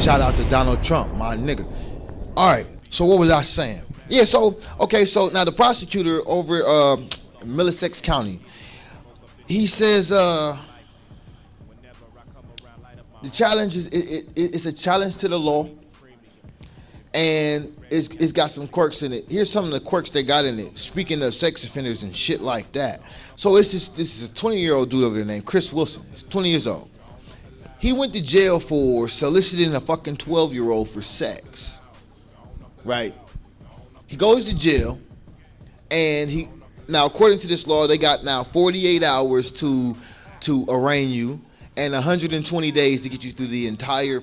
Shout out to Donald Trump, my nigga. All right, so what was I saying? Yeah, so now the prosecutor over Middlesex County, he says the challenge is it's a challenge to the law, and it's got some quirks in it. Here's some of the quirks they got in it. Speaking of sex offenders and shit like that. So this is a 20-year-old dude over there named Chris Wilson. He's 20 years old. He went to jail for soliciting a fucking 12-year-old for sex. Right? He goes to jail, and now according to this law, they got now 48 hours to arraign you and 120 days to get you through the entire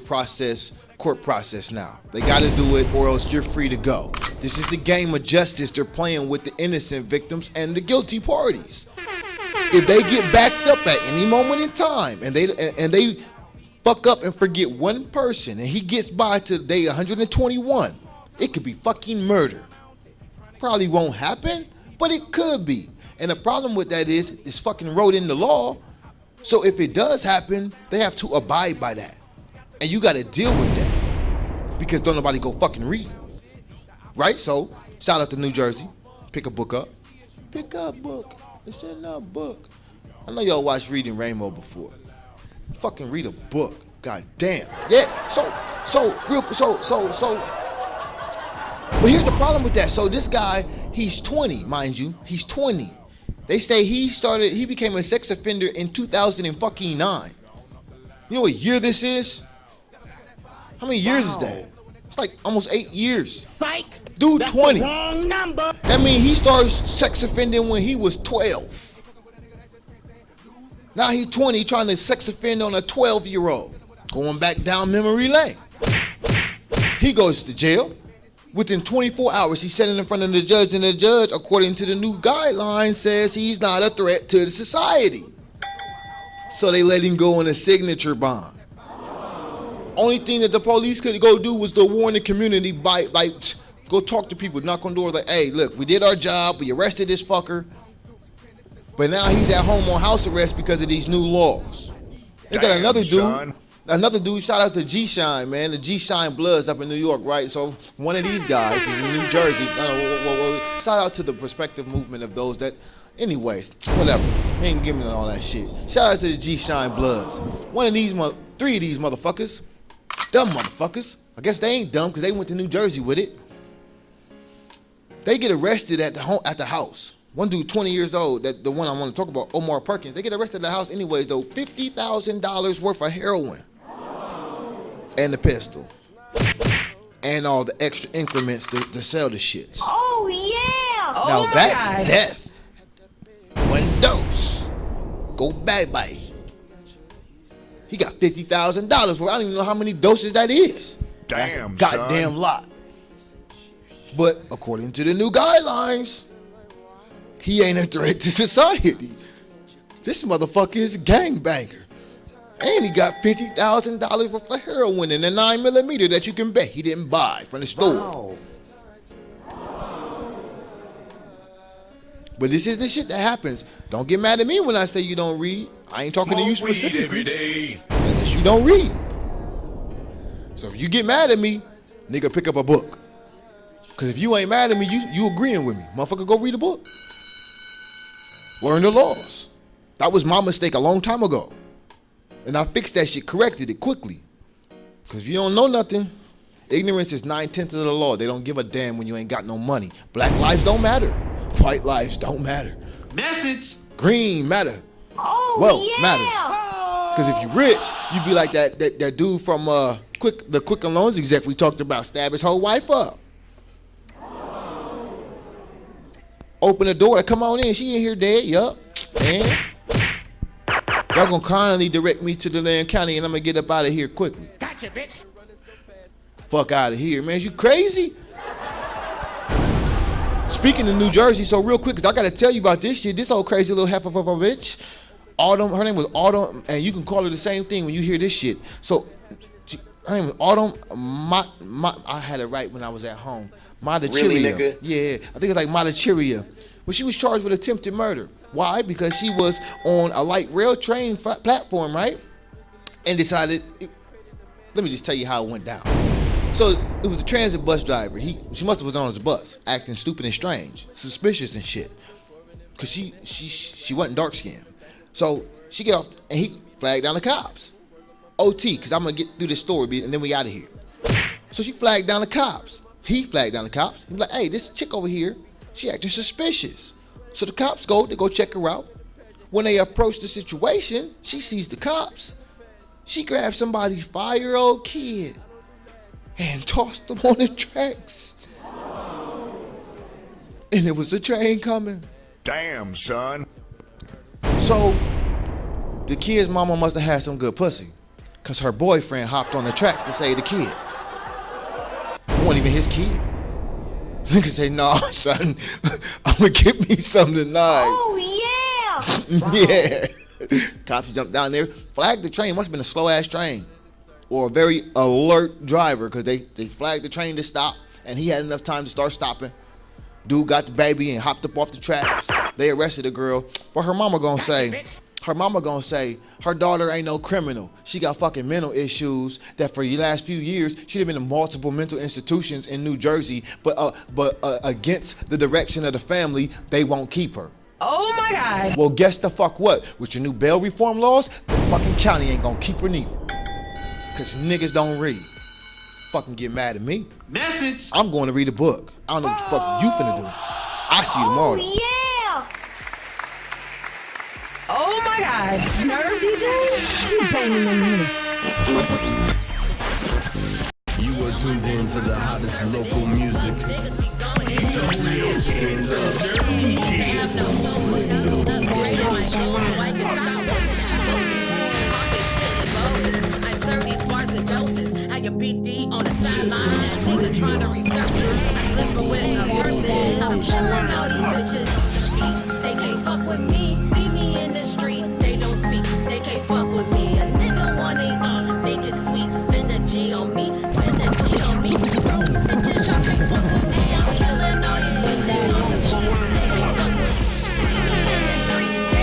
court process now. They got to do it or else you're free to go. This is the game of justice. They're playing with the innocent victims and the guilty parties. If they get backed up at any moment in time and they fuck up and forget one person and he gets by to day 121, it could be fucking murder. Probably won't happen, but it could be. And the problem with that is it's fucking wrote in the law. So if it does happen, they have to abide by that. And you got to deal with that because don't nobody go fucking read. Right? So shout out to New Jersey. Pick a book up. Pick up book. It's in a book. I know y'all watched Reading Rainbow before. Fucking read a book. God damn. Yeah. So. But here's the problem with that. So this guy, he's 20, mind you. He's 20. They say he became a sex offender in 2009. You know what year this is? How many years is that? It's like almost 8 years. Psych. Dude, That's 20. The wrong number. That means he started sex offending when he was 12. Now he's 20 trying to sex offend on a 12-year-old. Going back down memory lane. He goes to jail. Within 24 hours, he's sitting in front of the judge, and the judge, according to the new guidelines, says he's not a threat to the society. So they let him go on a signature bond. Only thing that the police could go do was to warn the community by, go talk to people, knock on doors like, hey, look, we did our job, we arrested this fucker. But now he's at home on house arrest because of these new laws. They got another dude. Son. Another dude, shout out to G-Shine, man. The G-Shine Bloods up in New York, right? So one of these guys is in New Jersey. Shout out to the prospective movement of those that, anyways, whatever. He ain't giving me all that shit. Shout out to the G-Shine Bloods. Three of these motherfuckers, dumb motherfuckers. I guess they ain't dumb because they went to New Jersey with it. They get arrested at the house. One dude, 20 years old, the one I want to talk about, Omar Perkins. They get arrested at the house anyways, though. $50,000 worth of heroin. And the pistol. And all the extra increments to sell the shits. Oh, yeah. Now that's death. One dose. Go bye-bye. He got $50,000 worth. I don't even know how many doses that is. Damn, that's a goddamn son. lot. But according to the new guidelines, he ain't a threat to society. This motherfucker is a gangbanger. And he got $50,000 worth of heroin in a 9mm that you can bet he didn't buy from the store. Wow. But this is the shit that happens. Don't get mad at me when I say you don't read. I ain't talking to you specifically. Every day. Unless you don't read. So if you get mad at me, nigga, pick up a book. Because if you ain't mad at me, you agreeing with me. Motherfucker, go read a book. Learn the laws. That was my mistake a long time ago. And I fixed that shit, corrected it quickly. Because if you don't know nothing, ignorance is 9/10 of the law. They don't give a damn when you ain't got no money. Black lives don't matter. White lives don't matter. Message. Green matter. Oh, Wealth yeah. matters. Because if you rich, you be like that dude from the Quicken Loans exec we talked about, stab his whole wife up. Open the door, come on in, she ain't here dead, yup. And y'all gonna kindly direct me to the Land County and I'm gonna get up out of here quickly. Gotcha, bitch. Fuck out of here, man, you crazy? Speaking of New Jersey, so real quick, cause I gotta tell you about this shit, this old crazy little heifer of a bitch. Autumn, her name was Autumn, and you can call her the same thing when you hear this shit. So, her name was Autumn, I had it right when I was at home. Madachiria. Really, nigga? Yeah, I think it's like Madachiria. But she was charged with attempted murder. Why? Because she was on a light rail train platform, right? And decided, let me just tell you how it went down. So it was a transit bus driver. She must have was on his bus, acting stupid and strange, suspicious and shit. Cause she wasn't dark skinned. So she get off and he flagged down the cops. OT, cause I'm gonna get through this story and then we out of here. So she flagged down the cops. He flagged down the cops. He's like, hey, this chick over here, she acting suspicious. So the cops they go check her out. When they approach the situation, she sees the cops. She grabs somebody's 5-year-old kid and tossed them on the tracks. And it was a train coming. Damn, son. So the kid's mama must have had some good pussy, cause her boyfriend hopped on the tracks to save the kid. It wasn't even his kid. Nigga say, nah, son, I'm gonna get me something tonight. Oh, yeah. Yeah. Cops jumped down there, flagged the train. Must have been a slow ass train or a very alert driver, because they flagged the train to stop and he had enough time to start stopping. Dude got the baby and hopped up off the tracks. They arrested the girl, but her mama gonna say her daughter ain't no criminal. She got fucking mental issues that for the last few years she'd have been in multiple mental institutions in New Jersey, but against the direction of the family, they won't keep her. Oh my God. Well, guess the fuck what? With your new bail reform laws, the fucking county ain't gonna keep her neither. Cause niggas don't read. Fucking get mad at me. Message. I'm going to read a book. I don't know what the fuck you finna do. I see you tomorrow. Oh, yeah. Oh my God. Nerve DJ? You banging in here. You are tuned in to the hottest local music. I serve these bars and doses. I get BD on the sideline. That nigga trying to resurface. I live with a purpose. I'm chilling out these bitches. They can't fuck with me. See me in the street. They don't speak. They can't fuck with me. A nigga wanna eat. Think it's sweet. Spend a G on me. Spend a G on me. Bitches, y'all can't fuck with me. I'm killing all these bitches on the cheap. They can't fuck with me. See me in the street.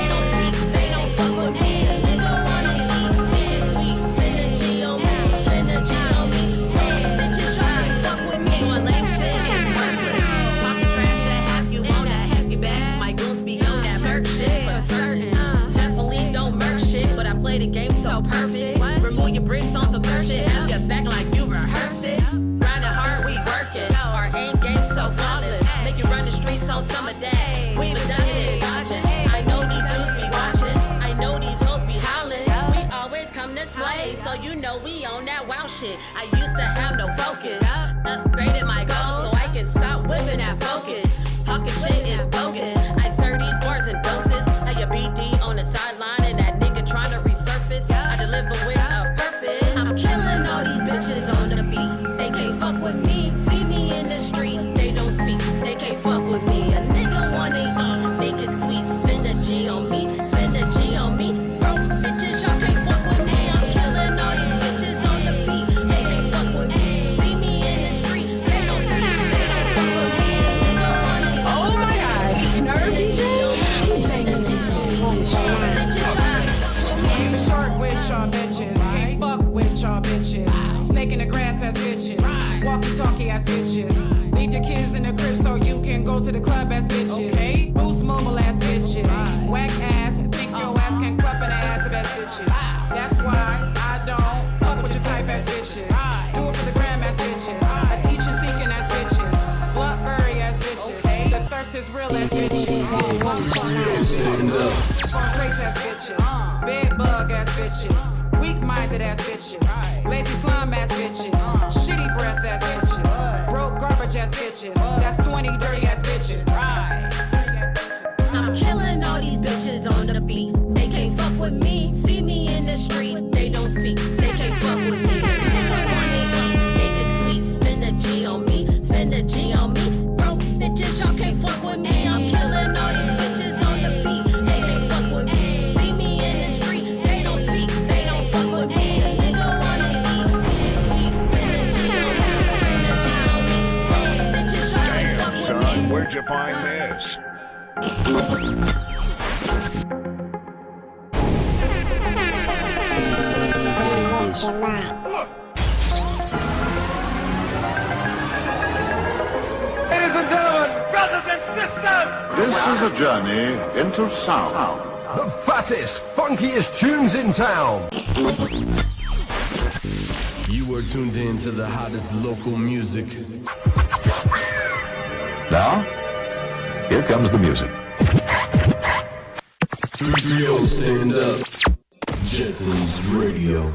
shit. I used to have no focus. Upgraded my goals so I can stop whipping that focus. Talking shit is bogus. I serve these bars in doses. How your BD on the sideline and that nigga trying to resurface. I deliver with a purpose. I'm killing all these bitches on the beat. They can't fuck with me. See me in the street. They don't speak. They can't fuck with me. A nigga wanna eat. Think it's sweet. Spend a G on me. Spend a G on me. Bro, bitches, y'all can't fuck with me. I'm killing all these bitches on the beat. They can't fuck with me. See me in the street. They don't speak. They don't fuck with me. A nigga wanna eat. Oh my God, Nerve DJ. Keep it short with y'all bitches. Can't fuck with y'all bitches. Snake in the grass ass bitches. Walkie-talkie ass bitches. Leave your kids in the crib so you can go to the club ass bitches. Okay. Boost mobile ass bitches. Whack ass. Think your ass can clap in the ass of ass bitches. That's why I don't fuck with your type ass bitches. Do it for the gram ass bitches. Attention seeking ass bitches. Bluntberry ass bitches. The thirst is real ass bitches. Stand up. Funk race ass bitches. Bed bug ass bitches. Weak minded ass bitches. Lazy slime ass bitches. Shitty breath ass bitches. Broke garbage ass bitches. That's 20 dirty ass bitches. I'm killing all these bitches on the beat. They can't fuck with me. See me in the street. They don't speak. They can't fuck with me. Nigga wanna eat. Think it's sweet. Spend a G on me. Spend a G on me. Bro, bitches, y'all can't fuck with me. I'm killing all these bitches on the beat. They can't fuck with me. See me in the street. They don't speak. They don't fuck with me. A nigga wanna eat. Think it's sweet. Spend a G on me. Spend a G on me. Bro, bitches, y'all can't fuck with me. Son, where'd you find this? Ladies and gentlemen, brothers and sisters, This is a journey into sound. the fattest, funkiest tunes in town. You are tuned in to the hottest local music. Now, here comes the music. Yo, stand up. Jetsonz Radio.